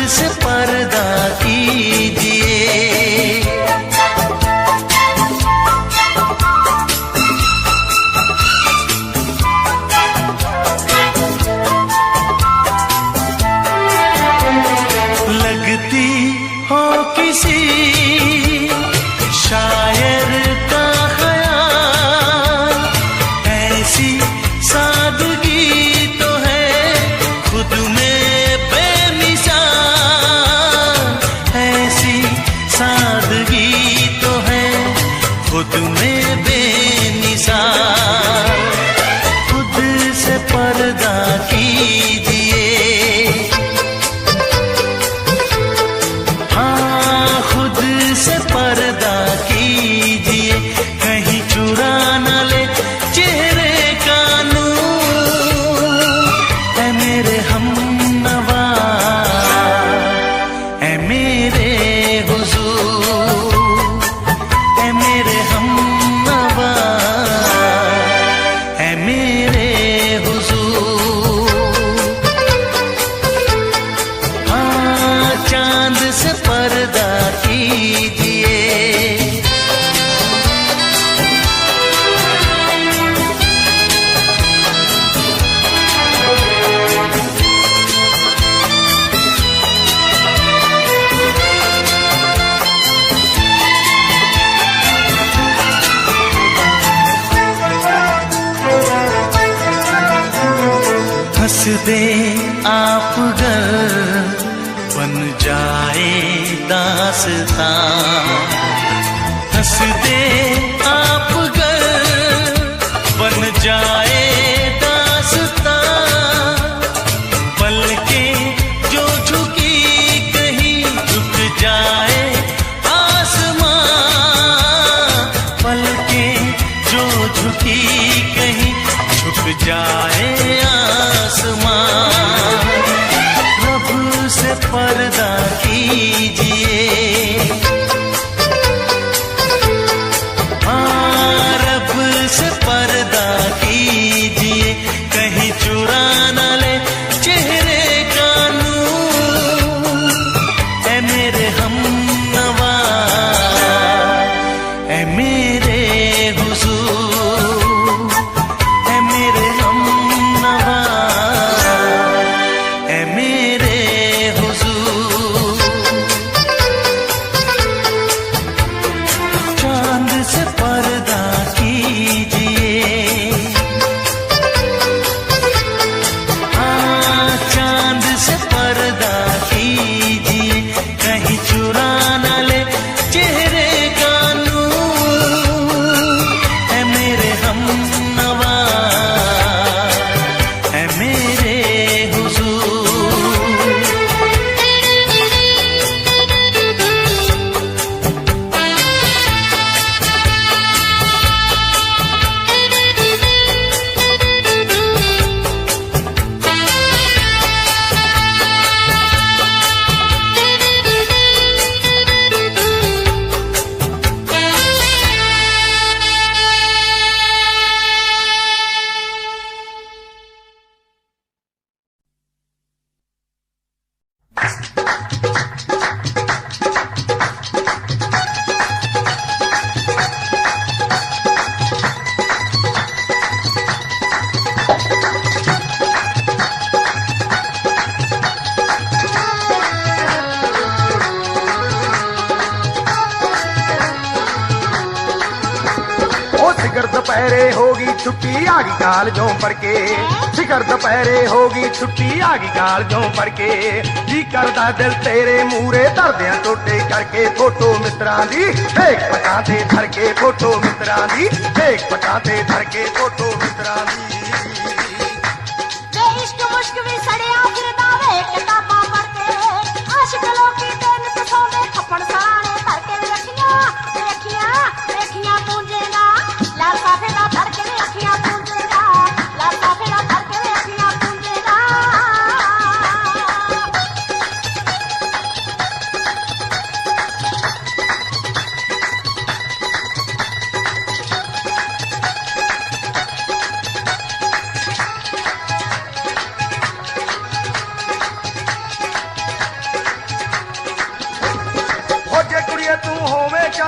से पर्दा कीजिए। लगती हो किसी शायर का ख़याल, ऐसी सादगी तो है खुद में बेमिसाल, ऐसी सादगी तो है खुद में बेमिसाल। खुद से पर्दा कीजिए, खुद से पर्दा कीजिए, कहीं चुरा न ले चेहरे का नूर। ऐ मेरे हमनवा, ऐ मेरे हुजूर, ऐ मेरे हमनवा, ऐ मेरे हुजूर। चांद से पर्दा कीजिए। हंस दे आप गर बन जाए दास्तां, हंस दे आप गर बन जाए दास्तां। पलकें जो झुकी कहीं झुक जाए आसमां, पलकें जो झुकी कहीं झुक जाए आसमां। रब से पर्दा कीजिए, रब से पर्दा कीजिए, कहीं चुरा न ले चेहरे का नूर। ऐ मेरे हमनवा, ऐ मेरे हुजूर, ऐ मेरे हमनवा, ऐ मेरे हुजूर। चांद से पर्दा कीजिए, चांद से पर्दा कीजिए, कहीं चुरा न ले चेहरे का नूर। ऐ मेरे हमनवा, ऐ मेरे हुजूर।
शिखर दोपहरे होगी छुट्टी आगी काल जो पड़ के, शिखर दोपहरे होगी छुट्टी आगी काल जो पड़ के। जी करदा दिल तेरे मूरे धरदे टोटे करके, फोटो मित्रां दी देख पटाते धर के, फोटो मित्रां दी देख पटाते धर के, फोटो मित्रां दी।
इश्क मुश्क भी सड़िया फिरदा वे किताबां पढ़ते, आशिक लोकी दिन ते सौंदे खप्पड़ सराणे धर के। रखियां रखियां रखियां पूंजेगा लाल साफे दा धर के, अखियां पूंजेगा लाल साफे दा धर के, अखियां पूंजेगा।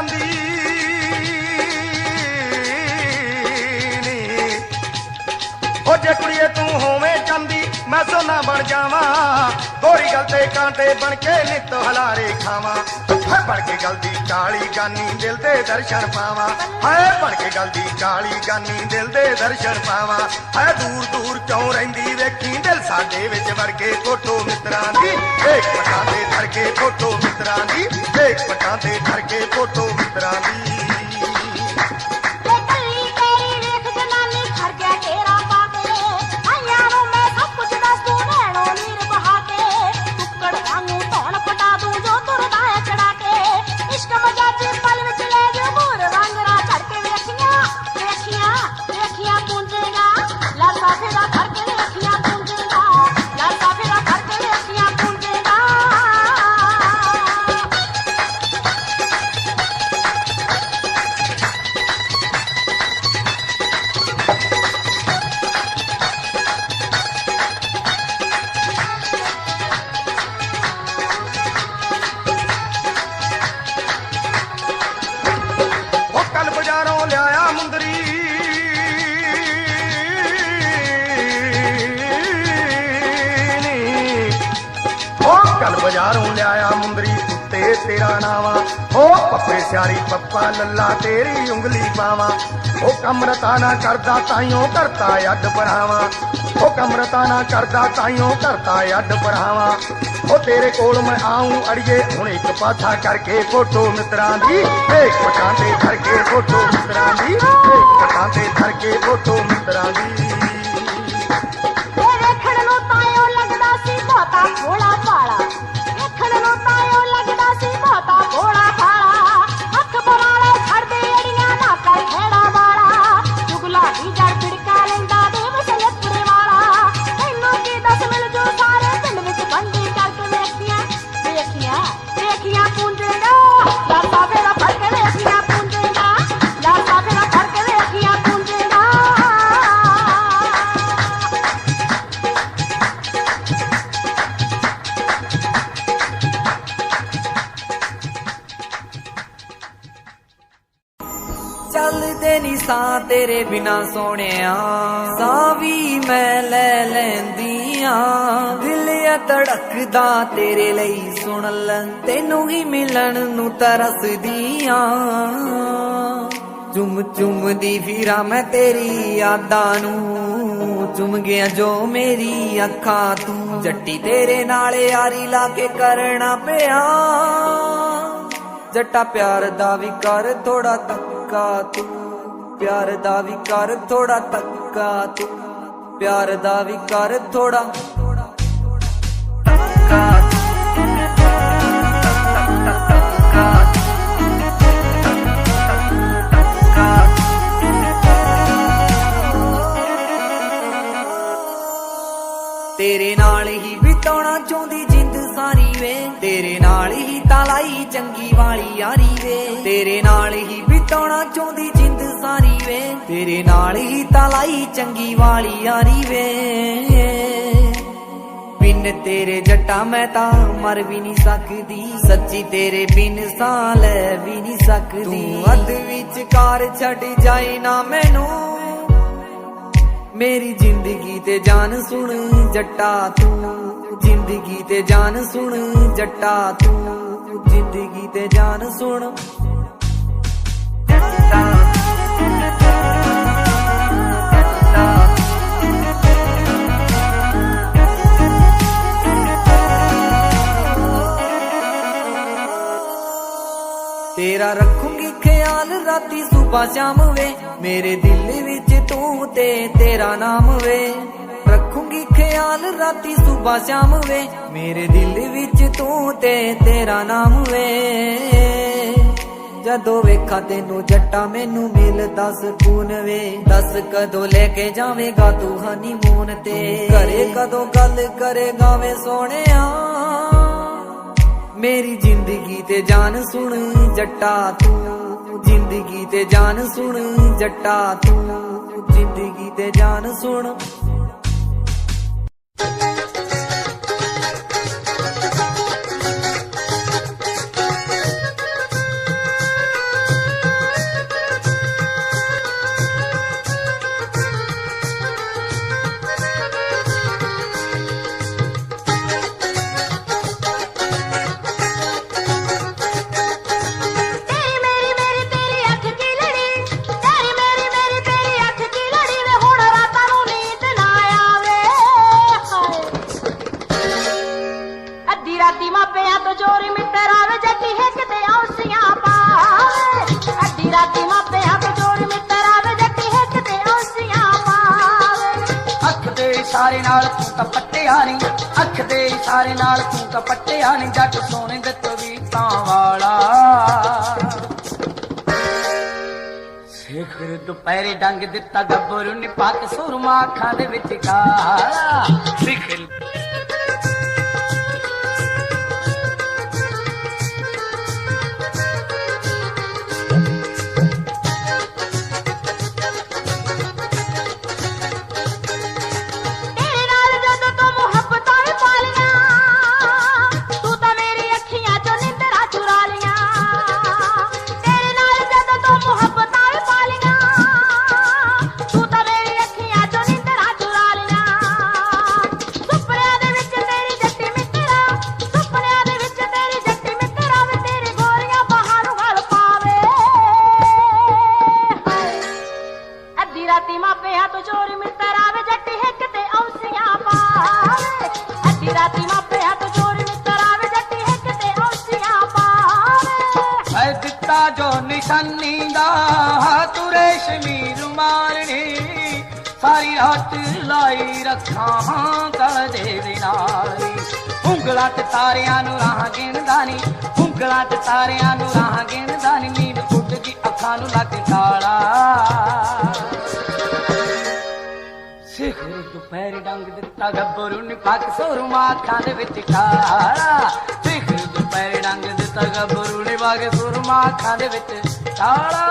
ਜਾਂਦੀ ਨੀ ਉਹ ਜੇ ਕੁੜੀਏ ਤੂੰ ਹੋਵੇਂ ਜਾਂਦੀ ਮੈਂ ਸੋਨਾ ਬਣ ਜਾਵਾਂ ਗੋਰੀ ਗਲ ਤੇ ਕਾਂਟੇ ਬਣ ਕੇ ਨਿੱਤ ਹਲਾਰੇ ਖਾਵਾਂ ਹਾਏ ਬਣ ਕੇ ਗਲ ਦੀ ਕਾਲੀ ਗਾਨੀ ਦਿਲ ਦੇ ਦਰਸ਼ਨ ਪਾਵਾਂ ਹਾਏ ਬਣ ਕੇ ਗਲ ਦੀ ਕਾਲੀ ਗਾਨੀ ਦਿਲ ਦੇ ਦਰਸ਼ਨ ਪਾਵਾਂ ਹਾਏ ਦੂਰ ਦੂਰ ਕਿਉਂ ਰਹਿੰਦੀ ਵੇਖੀ ਦਿਲ ਸਾਡੇ ਵਿੱਚ ਵੜ ਕੇ ਫੋਟੋ ਮਿੱਤਰਾਂ ਦੀ ਵੇਖ ਪਟਾਂ ਤੇ ਧਰ ਕੇ ਫੋਟੋ ਮਿੱਤਰਾਂ ਦੀ ਵੇਖ ਪਟਾਂ ਤੇ ਧਰ ਕੇ ਫੋਟੋ ਮਿੱਤਰਾਂ ਦੀ ਬਾਜ਼ਾਰੋਂ ਲਿਆਇਆ ਮੁੰਦਰੀ ਉੱਤੇ ਤੇਰਾ ਨਾਵਾ ਉਹ ਪੱਪੇ ਸਿਆਰੀ ਪੱਪਾ ਲੱਲਾ ਤੇਰੀ ਉਂਗਲੀ ਪਾਵਾਂ ਉਹ ਕਮਰਤਾ ਨਾ ਕਰਦਾ ਤਾਈਓ ਕਰਤਾ ਅੱਡ ਪਰਾਵਾਂ ਉਹ ਕਮਰਤਾ ਨਾ ਕਰਦਾ ਤਾਈਓ ਕਰਤਾ ਅੱਡ ਪਰਾਵਾਂ ਉਹ ਤੇਰੇ ਕੋਲ ਮੈਂ ਆਉਂ ਅੜੀਏ ਹੁਣ ਇੱਕ ਪਾਸਾ ਕਰਕੇ ਫੋਟੋ ਮਿੱਤਰਾਂ ਦੀ ਵੇਖ ਪਟਾਂ ਤੇ ਧਰ ਕੇ ਫੋਟੋ ਮਿੱਤਰਾਂ ਦੀ ਵੇਖ ਪਟਾਂ ਤੇ ਧਰ ਕੇ ਫੋਟੋ ਮਿੱਤਰਾਂ ਦੀ
ਭੋਲਾ ਭਾਲਾ ਵੇਖਣ ਨੂੰ ਤਾਂ ਉਹ ਲੱਗਦਾ ਸੀ ਬਹੁਤਾ ਭੋਲਾ ਭਾਲਾ ਹੱਥ ਬਰਾਲੇ ਛੱਡਦੇ ਅੜੀਆਂ ਨਾ ਕਰ ਖੇੜਾ ਵਾਲਾ ਚੁਗਲਾ ਦੀ ਜੜ ਪਿੜਕਾ ਲੈਂਦਾ ਦੇਵ ਸੰਗਤਰੇ ਵਾਲਾ ਤੈਨੂੰ ਕੀ ਦੱਸ ਮਿਲ ਜੋ ਸਾਰੇ ਪਿੰਡ ਵਿੱਚ ਬੰਦੀ ਕਰਕੇ ਵੇਖੀਆਂ ਵੇਖੀਆਂ ਵੇਖੀਆਂ ਪੁੰਜੇਗਾ ਲਾਸਾ ਫੇਰਾ ਫੜ ਕੇ ਵੇਖੀਆਂ ਪੁੰਜੇਗਾ ਲਾਸਾ ਫੇਰਾ ਫੜ ਕੇ ਵੇਖੀਆਂ ਪੁੰਜੇਗਾ
ਚੱਲਦੇ ਨੀ ਸਾਂ ਤੇਰੇ ਬਿਨਾ ਸੋਹਣਿਆ ਸਾਹ ਵੀ ਮੈਂ ਲੈ ਲੈਂਦੀ ਆ ਦਿਲ ਆ ਧੜਕਦਾ ਤੇਰੇ ਲਈ ਸੁਣ ਲੈ ਤੈਨੂੰ ਹੀ ਮਿਲਣ ਨੂੰ ਤਰਸਦੀ ਆ ਚੁੰਮ ਚੁੰਮਦੀ ਫਿਰਾਂ ਮੈਂ ਤੇਰੀ ਯਾਦਾਂ ਨੂੰ ਚੁੰਮ ਗਿਆ ਜੋ ਮੇਰੀ ਅੱਖਾਂ ਤੂੰ ਜੱਟੀ ਤੇਰੇ ਨਾਲ ਯਾਰੀ ਲਾ ਕੇ ਕਰਨਾ ਪਿਆ ਜੱਟਾ ਪਿਆਰ ਦਾ ਵੀ ਕਰ ਥੋੜਾ ਤੱਕਾ ਤੂੰ ਪਿਆਰ ਦਾ ਵੀ ਕਰ ਥੋੜਾ ਤੱਕਾ ਤੂੰ ਪਿਆਰ ਦਾ ਵੀ ਕਰ ਥੋੜਾ ਤੱਕਾ ਤੇਰੇ ਨਾਲ ਹੀ ਬਿਤਾਉਣਾ ਚਾਹੁੰਦੀ ਜਿੰਦ ਸਾਰੀ ਵੇ ਤੇਰੇ ਨਾਲ ਹੀ ਤਾਂ ਲਾਈ ਚੰਗੀ ਵਾਲੀ ਯਾਰੀ ਵੇ ਤੇਰੇ ਨਾਲ ਹੀ ਬਿਤਾਉਣਾ ਚਾਹੁੰਦੀ ਜਿੰਦ ਸਾਰੀ ਵੇ ਤੇਰੇ ਨਾਲ ਹੀ ਤਾਂ ਲਾਈ ਚੰਗੀ ਵਾਲੀ ਯਾਰੀ ਵੇ ਬਿਨ ਤੇਰੇ ਜੱਟਾ ਮੈਂ ਤਾਂ ਮਰ ਵੀ ਨਹੀਂ ਸਕਦੀ ਸੱਚੀ ਤੇਰੇ ਬਿਨ ਸਾਹ ਲੈ ਵੀ ਨਹੀਂ ਸਕਦੀ ਤੂੰ ਅੱਧ ਵਿੱਚ ਕਾਰ ਛੱਡ ਜਾਏ ਨਾ ਮੈਨੂੰ ਮੇਰੀ ਜ਼ਿੰਦਗੀ ਤੇ ਜਾਨ ਸੁਣ ਜੱਟਾ ਤੂੰ ਜ਼ਿੰਦਗੀ ਤੇ ਜਾਨ ਸੁਣ ਜੱਟਾ ਤੂੰ ਜ਼ਿੰਦਗੀ ਤੇ ਜਾਨ ਸੁਣ ਤੇਰਾ ਰੱਖੂੰਗੀ ਖਿਆਲ ਰਾਤੀ ਸੁਬਾ ਸ਼ਾਮ ਵੇ ਮੇਰੇ ਦਿਲ ਵਿੱਚ ਤੂੰ ਤੇ ਤੇਰਾ ਨਾਮ ਵੇ ਰੱਖੂੰਗੀ ਖਿਆਲ ਰਾਤੀ ਸੁਬਾ ਸ਼ਾਮ ਵੇ ਮੇਰੇ ਦਿਲ ਵਿੱਚ ਤੂੰ ਤੇ ਤੇਰਾ ਨਾਮ ਵੇ ਜਦੋਂ ਵੇਖਾਂ ਤੈਨੂੰ ਜੱਟਾ ਮੈਨੂੰ ਮਿਲਦਾ ਸਕੂਨ ਵੇ ਦੱਸ ਕਦੋਂ ਲੈ ਕੇ ਜਾਵੇਂਗਾ ਤੂੰ ਹਨੀਮੂਨ ਤੇ ਘਰੇ ਕਦੋਂ ਗੱਲ ਕਰੇਗਾ ਵੇ ਸੋਹਣਿਆ ਮੇਰੀ ਜ਼ਿੰਦਗੀ ਤੇ ਜਾਨ ਸੁਣ ਜੱਟਾ ਤੂੰ ਜ਼ਿੰਦਗੀ ਤੇ ਜਾਨ ਸੁਣ ਜੱਟਾ ਤੂੰ ਜ਼ਿੰਦਗੀ ਤੇ ਜਾਨ ਸੁਣ
ਰਾਤੀ ਮਾਪਿਆਂ ਤੋਂ ਚੋਰੀ ਮਿੱਤਰ ਆਵੇ ਜੱਟੀ ਹਿੱਕ ਤੇ ਔਂਸੀਆਂ ਪਾਵੇ ਅੱਧੀ ਰਾਤੀ ਮਾਪਿਆਂ ਤੋਂ ਚੋਰੀ ਮਿੱਤਰ ਆਵੇ ਜੱਟੀ ਹਿੱਕ ਤੇ ਔਂਸੀਆਂ ਪਾਵੇ
ਅੱਖ ਦੇ ਇਸ਼ਾਰੇ ਨਾਲ ਤੂੰ ਤਾਂ ਪੱਟਿਆ ਨੀ ਅੱਖ ਦੇ ਇਸ਼ਾਰੇ ਨਾਲ ਤੂੰ ਤਾਂ ਪੱਟਿਆ ਨੀ ਜੱਟ ਸੋਨੇ ਦੇ ਤਵੀਤਾਂ ਵਾਲਾ ਸਿਖਰ ਦੁਪਹਿਰੇ ਡੰਗ ਦਿੱਤਾ ਗੱਭਰੂ ਨੇ ਪੱਕ ਸੁਰਮਾ ਅੱਖਾਂ ਦੇ ਵਿੱਚ ਕਾਲਾ ਸਿਖਰ ਨਿਸ਼ਾਨੀ ਦਾ ਤੂੰ ਰੇਸ਼ਮੀ ਰੁਮਾਲਣੀ ਸਾਰੀ ਰਾਤ ਲਾਈ ਰੱਖਾਂ ਕਦੇ ਦੇ ਨਾਲ ਉਂਗਲਾਂ ਤੇ ਤਾਰਿਆਂ ਨੂੰ ਰਾਹ ਗਿਣਦਾ ਨੀ ਉਂਗਲਾਂ ਤੇ ਤਾਰਿਆਂ ਨੂੰ ਰਾਹ ਗਿਣਦਾ ਨੀ ਨੀਂਦ ਉੱਡ ਗਈ ਅੱਖਾਂ ਨੂੰ ਲੱਗ ਕਾਲਾ ਸਿਖਰ ਦੁਪਹਿਰ ਡੰਗ ਦਿੱਤਾ ਗੱਭਰੂ ਨੇ ਪੱਕ ਸੁਰਮਾ ਅੱਖਾਂ ਦੇ ਵਿੱਚ ਕਾਲਾ ਸਿਖਰ ਦੁਪਹਿਰ ਡੰਗ ਦਿੱਤਾ ਗੱਭਰੂ ਨੇ ਪੱਕ ਸੁਰਮਾ ਅੱਖਾਂ ਦੇ ਵਿੱਚ ਕਾਲਾ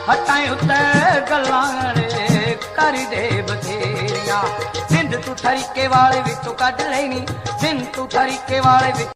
ਹਟਾਂ ਉੱਤੇ ਗੱਲਾਂ ਕਰੀ ਦੇ ਬਥੇਰੀਆਂ ਜਿੰਦ ਤੂੰ ਠਰੀਕੇ ਵਾਲੇ ਵਿੱਚੋਂ ਕੱਢ ਲੈਣੀ ਜਿੰਦ ਤੂੰ ਠਰੀਕੇ ਵਾਲੇ ਵਿੱਚ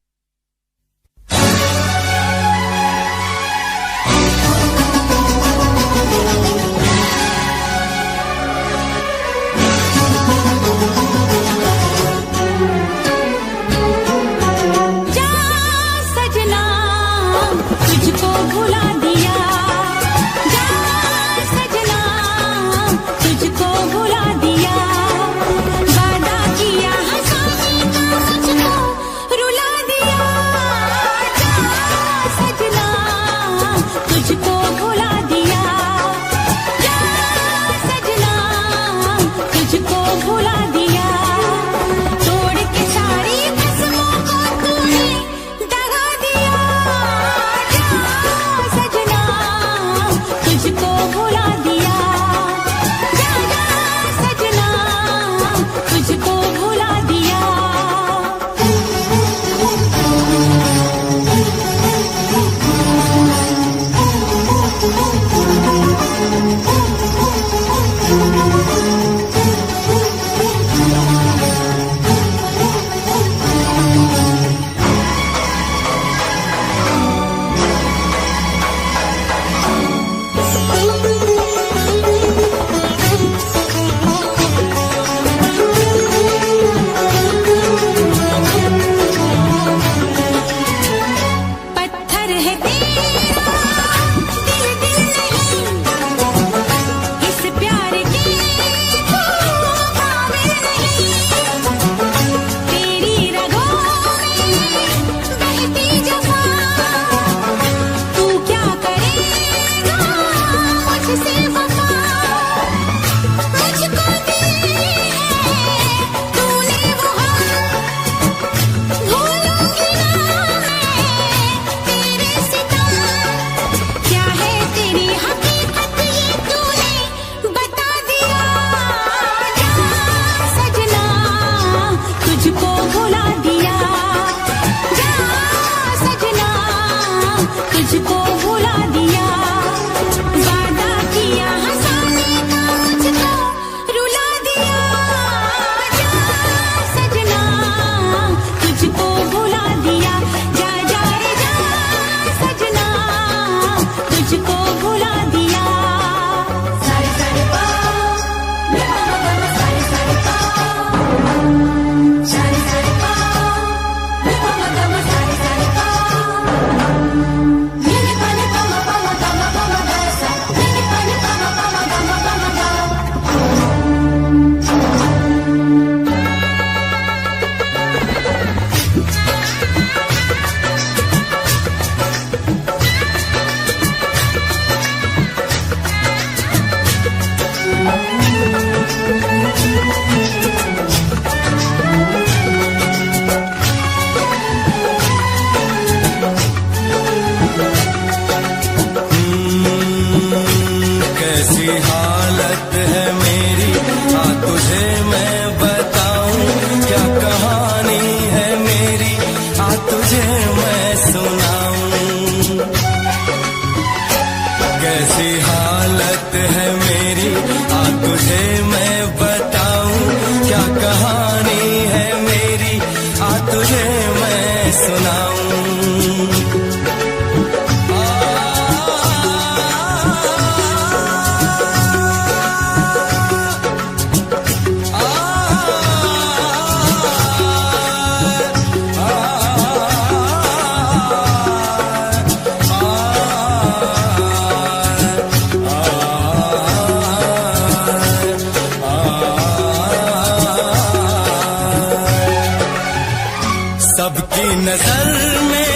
नजर में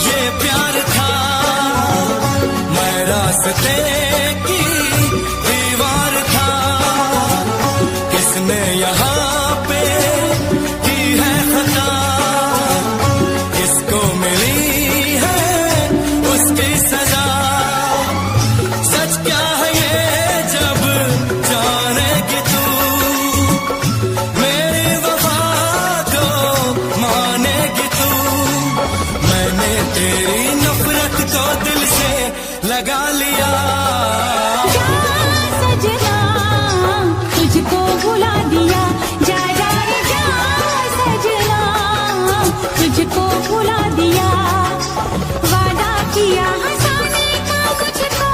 ये प्यार था, मैं रास्ते की दीवार था, किसने यहाँ पे की है खता, किसको मिली है उसकी सजा। सच क्या है ये जब जानेगी तू, मेरी वफा को मानेगी तू। मैंने तेरी नफरत को दिल से लगा लिया।
सजना तुझको भुला दिया, जा जा रे जा सजना तुझको भुला दिया। वादा किया हंसाने का मुझको,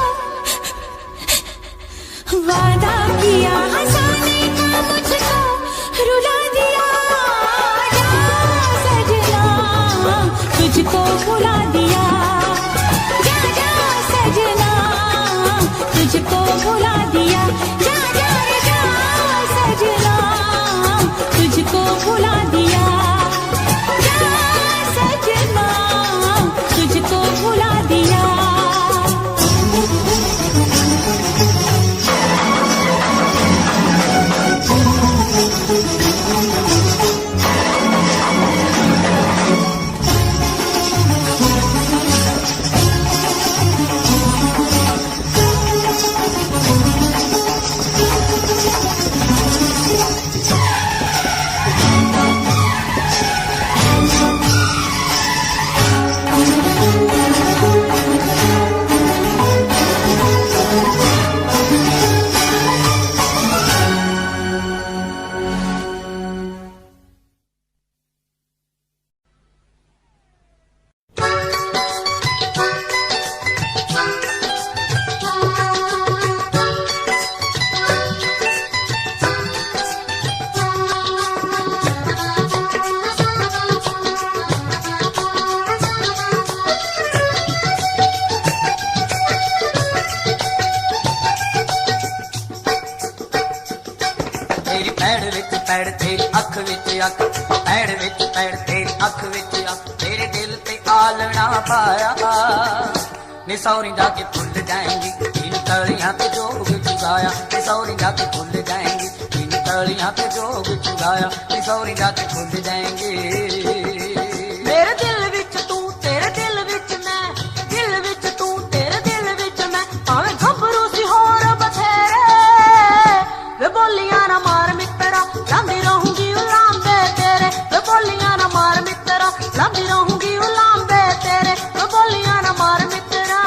वादा किया हंसाने का मुझको रुला दिया। जा सजना तुझको भुला दिया, जा जा सजना तुझको भुला दिया। जा जा रे जा सजना तुझको भुला दिया, जा सजना तुझको भुला दिया।
तेरी अख विच अख, पैड़ विच पैड़ तेरी अख विच अख, तेरे दिल ते आलना पाया। नी सौरी जाके भुल जाएंगी इन तलियां पे जोग चुराया, नी सौरी जाके भुल जाएंगी इन तलियां पे जोग चुराया, नी सौरी जाके भुल जाएंगी।
मेरे दिल विच तू, तेरे दिल विच मैं, दिल विच तू, तेरे दिल विच मैं, भावें घबरू सी होर बथेरे। वे बोलियां ना मार मित्रा, लांदी रहूंगी उलांबे तेरे। वे बोलियां ना मार मित्रा, लांदी रहूंगी उलांबे तेरे। वे बोलियां ना मार मित्रा।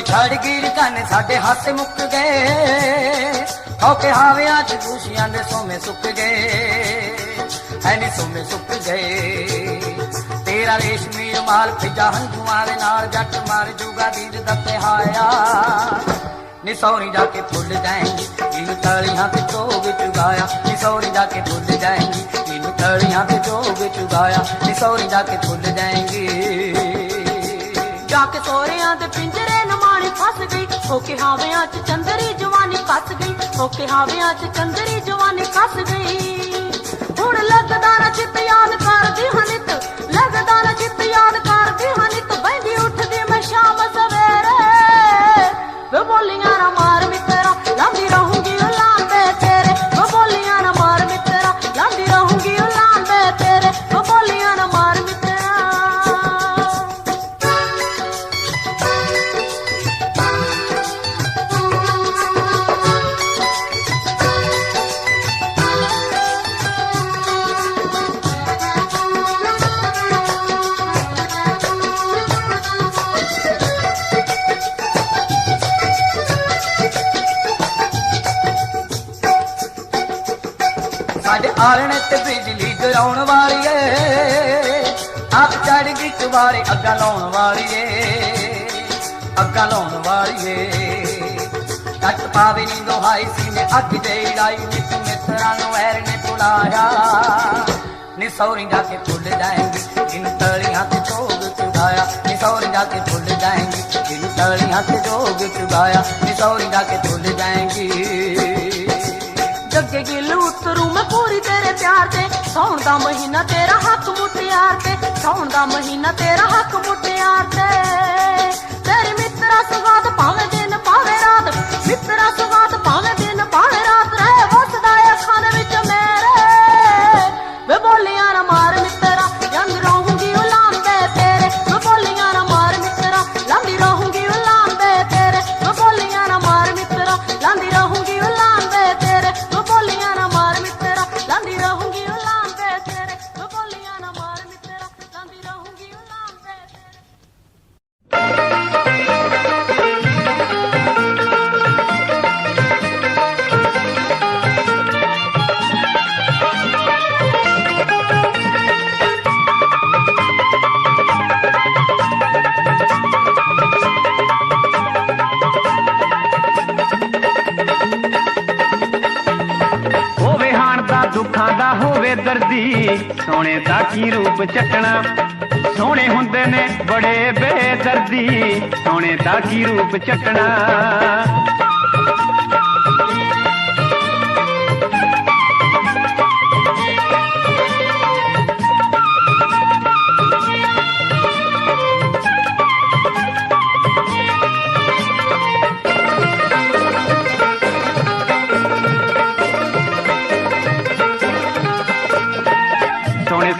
छड़ गिर जाने साडे हाथे मुक गए, औके हावियां च खुशियां दे सोमे सुक गए, है नी सोमे सुक गए। तेरा रेशमी रुमाल फिजा हंजुआं दे नाल जट मार जूगा दीद दा तिहाया। नी सौरी जाके भुल जाएंगी इन तलियां पे जोग चुगाया, नी सौरी जाके भुल जाएंगी इन तलियां पे जोग चुगाया, नी सौरी जाके भुल जाएंगी।
जाके सोहरियां दे पिंजरे नमाणी फस गई, होके हावियां च चंदरी जवानी कस गई, होके हावियां च चंदरी जवानी कस गई। हुण लगदा ना चित याद करदी हनित, लगदा ना चित याद करदी हनित, बहंदी उठदी मैं शाम सवेरे। वे बोलियां ना मार मित्रा, लांदी रहूंगी उलांबे तेरे। वे बोलियां ना मार मित्रा, लांदी रहूंगी उलांबे तेरे। वे बोलियां ना मार मित्रा।
आलने ते बिजली गिराउण वाली है, आप चढ़ गई चुबारे अग्गा लाउण वाली है। ਅੱਗਾ ਲਾਉਣ ਵਾਲੀਏ ਕੱਟ ਪਾਵੇ ਨੀ ਦੁਹਾਈ ਸੀ ਨੇ ਅੱਗ ਦੇ ਲਾਈ ਨੀ ਤੂੰ ਮਿੱਤਰਾਂ ਨੂੰ ਐਰ ਨੇ ਤੁੜਾਇਆ ਨੀ ਸੌਰੀ ਜਾ ਕੇ ਭੁੱਲ ਜਾਏਂਗੀ ਇਨ ਤਲੀਆਂ ਤੇ ਜੋਗ ਚੁਗਾਇਆ ਨੀ ਸੌਰੀ ਜਾ ਕੇ ਭੁੱਲ ਜਾਏਂਗੀ ਇਨ ਤਲੀਆਂ ਤੇ ਜੋਗ ਚੁਗਾਇਆ ਨੀ ਸੌਰੀ ਜਾ ਕੇ ਭੁੱਲ ਜਾਏਂਗੀ
जगे गिल उतरू मैं पूरी तेरे प्यार ते सौण दा महीना तेरा हक मुटियार ते सौण दा महीना तेरा हक मुटियार ते तेरी मित्रा सुगात भावे दिन भावे रात मित्रा सुगात भावे दिन भावे रात रहे वसदा अखां दे विच मेरे वे बोलियां ना मार मित्रा जंग रहूंगी उलांदे तेरे वे बोलियां ना मार मित्रा लांदी रहूंगी उलांदे तेरे वे बोलियां ना मार मित्रा लांदी रहूंगी उलांदे तेरे बोलियां ना मार मित्रा लांदी रहूंगी उलांदे तेरे वो बोलियां ना मार मित्रा लांदी रहूंगी उलांदे
ਦੁੱਖਾਂ ਦਾ ਹੋਵੇ ਦਰਦੀ ਸੋਹਣੇ ਦਾ ਕੀ ਰੂਪ ਚੱਟਣਾ ਸੋਹਣੇ ਹੁੰਦੇ ਨੇ ਬੜੇ ਬੇਦਰਦੀ ਸੋਹਣੇ ਦਾ ਕੀ ਰੂਪ ਚੱਟਣਾ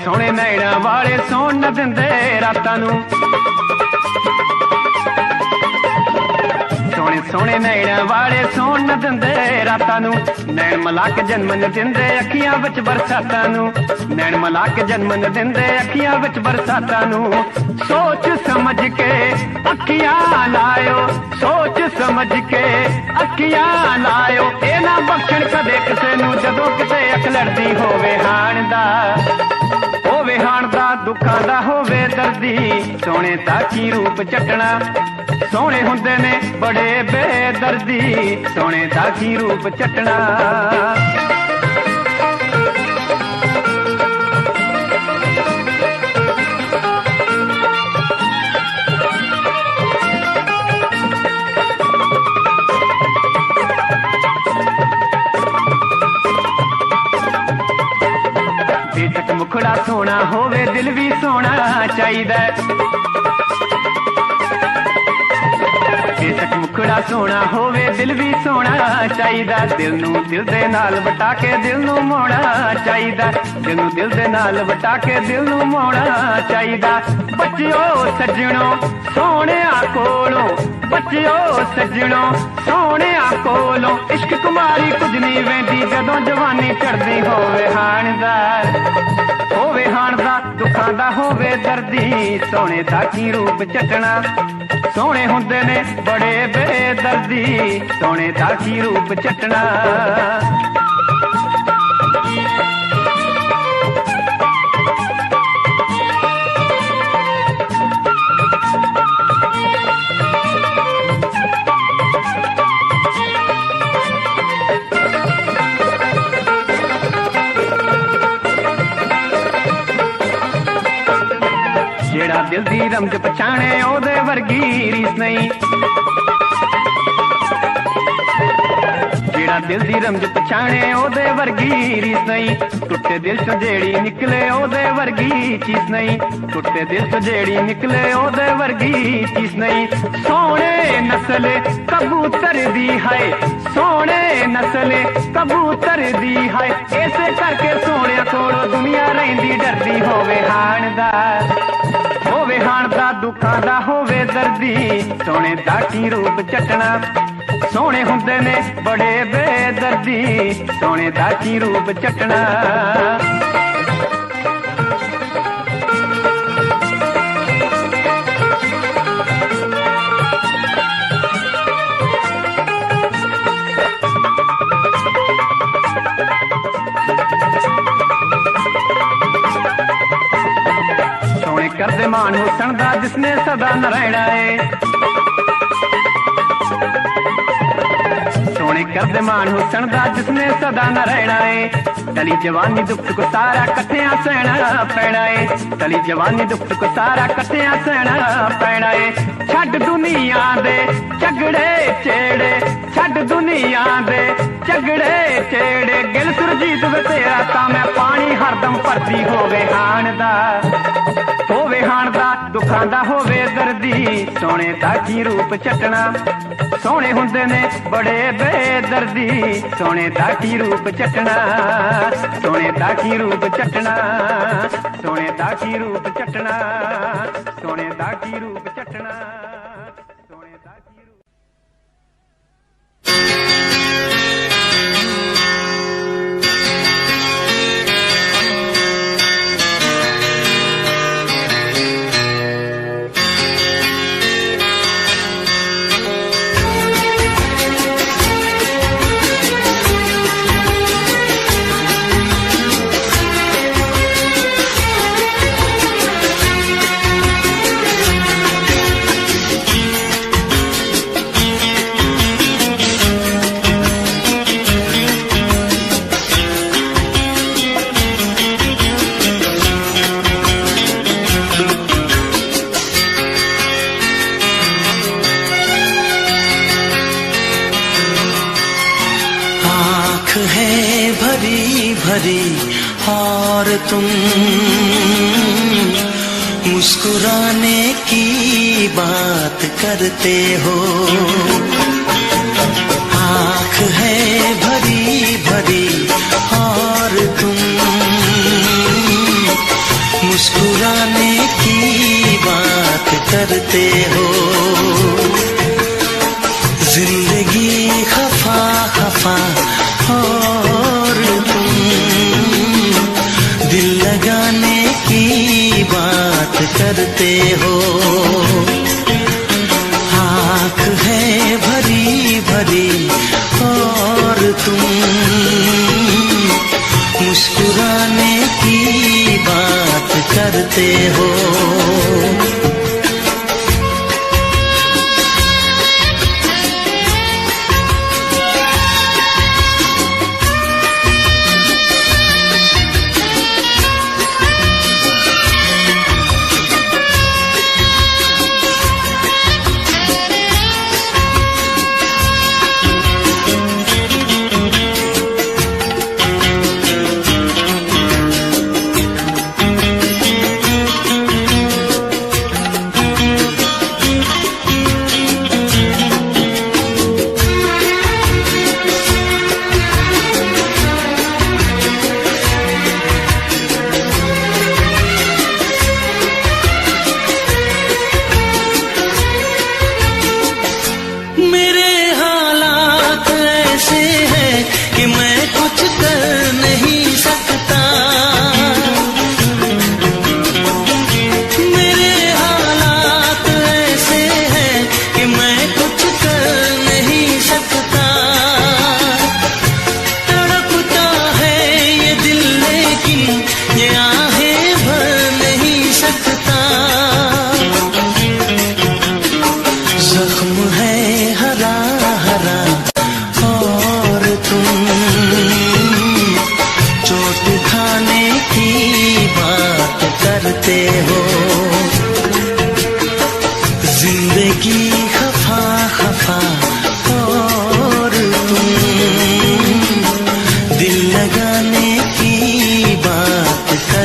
ਸੋਹਣੇ ਨੈਣਾ ਵਾਲੇ ਸੌਣ ਨਾ ਦਿੰਦੇ ਰਾਤਾਂ ਨੂੰ ਸੋਹਣੇ ਨੈਣਾ ਵਾਲੇ ਸੌਣ ਨਾ ਦਿੰਦੇ ਰਾਤਾਂ ਨੂੰ ਨੈਣ ਮਿਲਾ ਕੇ ਜਨਮ ਨ ਦਿੰਦੇ ਅੱਖੀਆਂ ਵਿੱਚ ਬਰਸਾਤਾਂ ਨੂੰ ਨੈਣ ਮਿਲਾ ਕੇ ਜਨਮ ਨ ਦਿੰਦੇ ਅੱਖੀਆਂ ਵਿੱਚ ਬਰਸਾਤਾਂ ਨੂੰ ਸੋਚ ਸਮਝ ਕੇ ਅੱਖੀਆਂ ਲਾਇਓ ਸੋਚ ਸਮਝ ਕੇ ਅੱਖੀਆਂ ਲਾਇਓ ਇਹ ਨਾ ਬਖਸ਼ਣ ਕਦੇ ਕਿਸੇ ਨੂੰ ਜਦੋਂ ਕਿਤੇ ਅੱਖ ਲੜਦੀ ਹੋਵੇ ਹਾਣ ਦਾ ਹੋਵੇ ਹਾਣ ਦਾ ਦੁੱਖਾਂ ਦਾ ਹੋਵੇ ਦਰਦੀ ਸੋਹਣੇ ਦਾ ਕੀ ਰੂਪ ਚੱਟਣਾ ਸੋਹਣੇ ਹੁੰਦੇ ਨੇ ਬੜੇ ਬੇਦਰਦੀ ਸੋਹਣੇ ਦਾ ਕੀ ਰੂਪ ਚੱਟਣਾ ਬੇਸ਼ੱਕ ਮੁਖੜਾ ਸੋਹਣਾ ਹੋਵੇ ਦਿਲ ਵੀ ਸੋਹਣਾ ਚਾਹੀਦਾ ਬੇਸ਼ੱਕ ਮੁਖੜਾ ਸੋਹਣਾ ਹੋਵੇ ਦਿਲ ਵੀ ਸੋਹਣਾ ਚਾਹੀਦਾ ਦਿਲ ਨੂੰ ਦਿਲ ਦੇ ਨਾਲ ਵਟਾ ਕੇ ਦਿਲ ਨੂੰ ਮੋੜਨਾ ਚਾਹੀਦਾ ਦਿਲ ਨੂੰ ਦਿਲ ਦੇ ਨਾਲ ਵਟਾ ਕੇ ਦਿਲ ਨੂੰ ਮੋੜਨਾ ਚਾਹੀਦਾ ਬੱਚਿਓ ਸੱਜਣੋ ਸੋਹਣਿਆ ਕੋਲੋਂ ਬੱਚਿਓ ਸੱਜਣੋ ਸੋਹਣਿਆ ਕੋਲੋਂ ਇਸ਼ਕ ਕੁਮਾਰੀ ਕੁਝ ਨਹੀਂ ਵਹਿੰਦੀ ਜਦੋਂ ਜਵਾਨੀ ਚੜ੍ਹਦੀ ਹੋਵੇ ਹਾਣ ਦਾ ਦੁੱਖਾਂ ਦਾ ਹੋਵੇ ਦਰਦੀ ਸੋਹਣੇ ਦਾ ਕੀ ਰੂਪ ਚੱਟਣਾ ਸੋਹਣੇ ਹੁੰਦੇ ਨੇ ਬੜੇ ਬੇਦਰਦੀ ਸੋਹਣੇ ਦਾ ਕੀ ਰੂਪ ਚੱਟਣਾ ਜਿਹੜਾ ਦਿਲ ਦੀ ਰਮਜ ਪਛਾਣੇ ਉਹਦੇ ਵਰਗੀ ਰੀਸ ਨਹੀਂ ਜਿਹੜਾ ਦਿਲ ਦੀ ਰਮਜ ਪਛਾਣੇ ਉਹਦੇ ਵਰਗੀ ਰੀਸ ਨਹੀਂ ਟੁੱਟੇ ਦਿਲ ਚੋਂ ਜਿਹੜੀ ਨਿਕਲੇ ਉਹਦੇ ਵਰਗੀ ਚੀਜ਼ ਨਹੀਂ ਟੁੱਟੇ ਦਿਲ ਚੋਂ ਜਿਹੜੀ ਨਿਕਲੇ ਉਹਦੇ ਵਰਗੀ ਚੀਜ਼ ਨਹੀਂ ਸੋਹਣੇ ਨਸਲ ਕਬੂਤਰ ਦੀ ਹੈ ਸੋਹਣੇ ਨਸਲ ਕਬੂਤਰ ਦੀ ਹੈ ਇਸੇ ਕਰਕੇ ਸੋਹਣਿਆਂ ਕੋਲੋਂ ਦੁਨੀਆ ਰਹਿੰਦੀ ਡਰਦੀ ਹੋਵੇ ਹਾਣ ਦਾ ਦੁੱਖਾਂ ਦਾ ਹੋਵੇ ਦਰਦੀ ਸੋਹਣੇ ਦਾ ਕੀ ਰੂਪ ਚੱਟਣਾ ਸੋਹਣੇ ਹੁੰਦੇ ਨੇ ਬੜੇ ਬੇਦਰਦੀ ਸੋਹਣੇ ਦਾ ਕੀ ਰੂਪ ਚੱਟਣਾ ਕਰਦੇ ਮਾਨ ਹੁਸਨ ਦਾ ਜਿਸਨੇ ਸਦਾ ਨ ਰਹਿਣਾ ਏ सोने कर दे मान हुसन दा जिसने सदा न रहना है टली जवानी दुख को सारा कट्ठियां सहना पैना है टली जवानी दुख को सारा कट्ठियां सहना पैना है छड्ड दुनिया दे झगड़े छेड़े छड्ड दुनिया दे झगड़े छेड़े गिल सुरजीत वे तेरा तां मैं पानी हरदम भरदी होवे हाण दा दुखां दा होवे दर्दी सोने दा की रूप चटना सोने हुंदे ने बड़े बेदर्दी सोने दा की रूप चटना सोने दा की रूप चटना सोने दा की रूप चटना सोने दा की रूप चटना सोने दा की रूप
भरी और तुम मुस्कुराने की बात करते हो आँख है भरी भरी और तुम मुस्कुराने की बात करते हो जिंदगी खफा खफा और तुम दिल लगाने की बात करते हो आँख है भरी भरी और तुम मुस्कुराने की बात करते हो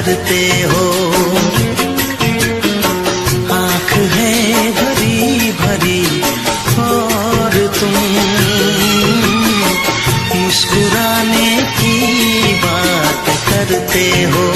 करते हो आँख है भरी भरी और तुम मुस्कुराने की बात करते हो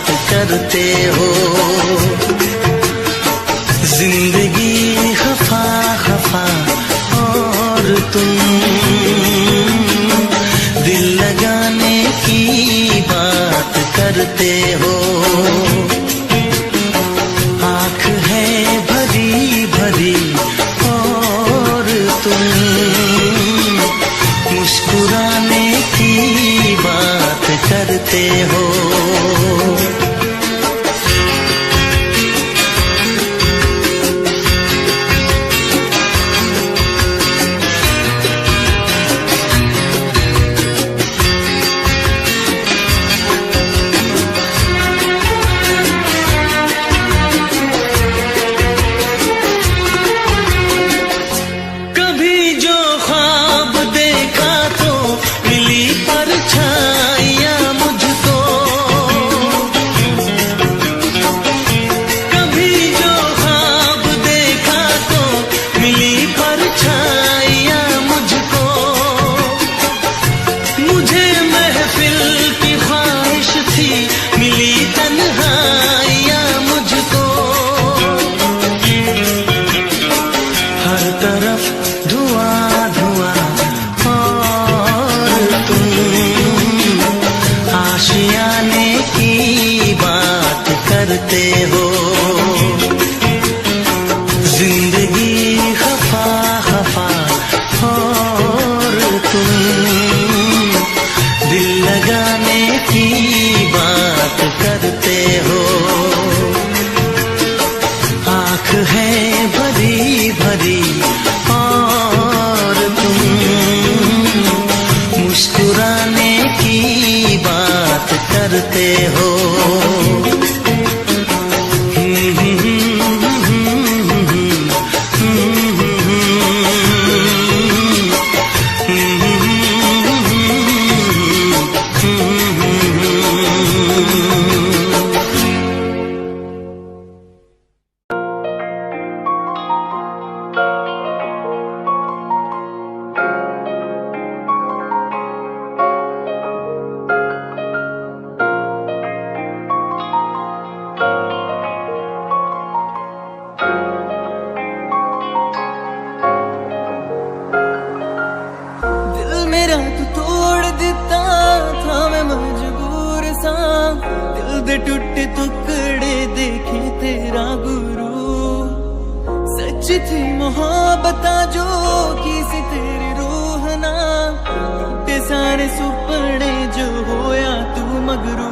बात करते हो। जिंदगी खफा खफा और तुम दिल लगाने की बात करते हो। आँख है भरी भरी और तुम मुस्कुराने की बात करते हो।
टूटे टुकड़े देखे तेरा गुरु, सच्ची थी मोहब्बत जो किसी तेरी रूह ना, टूटे सारे सुपने जो होया तू मगरू।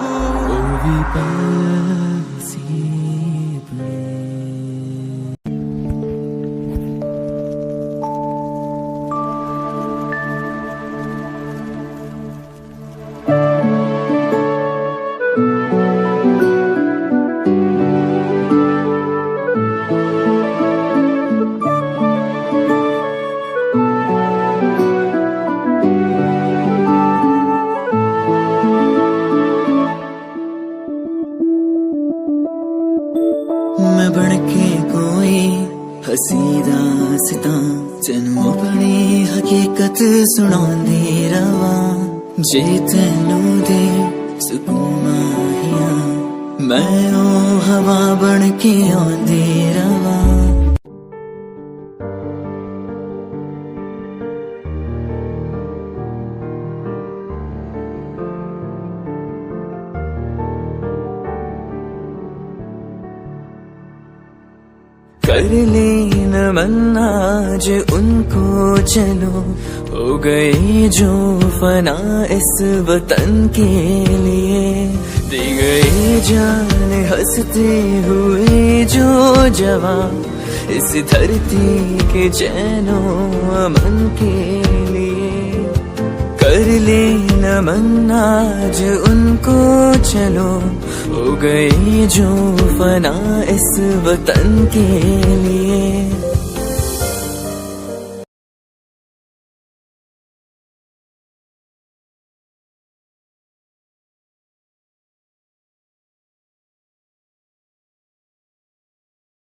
मैं बनके कोई हसी दास्तां तेनू अपनी हकीकत सुनांदी रवा, जे तेनू दे सुकून माहिया मैं ओ हवा बनके आंदी रवा। कर लेन मन्ना आज उनको चलो, हो गए जो फना इस वतन के लिए, दे गए जान हंसते हुए जो जवान इस धरती के चैनो अमन के लिए। कर लेन मन्ना आज उनको चलो, हो गए जो फना इस वतन के लिए,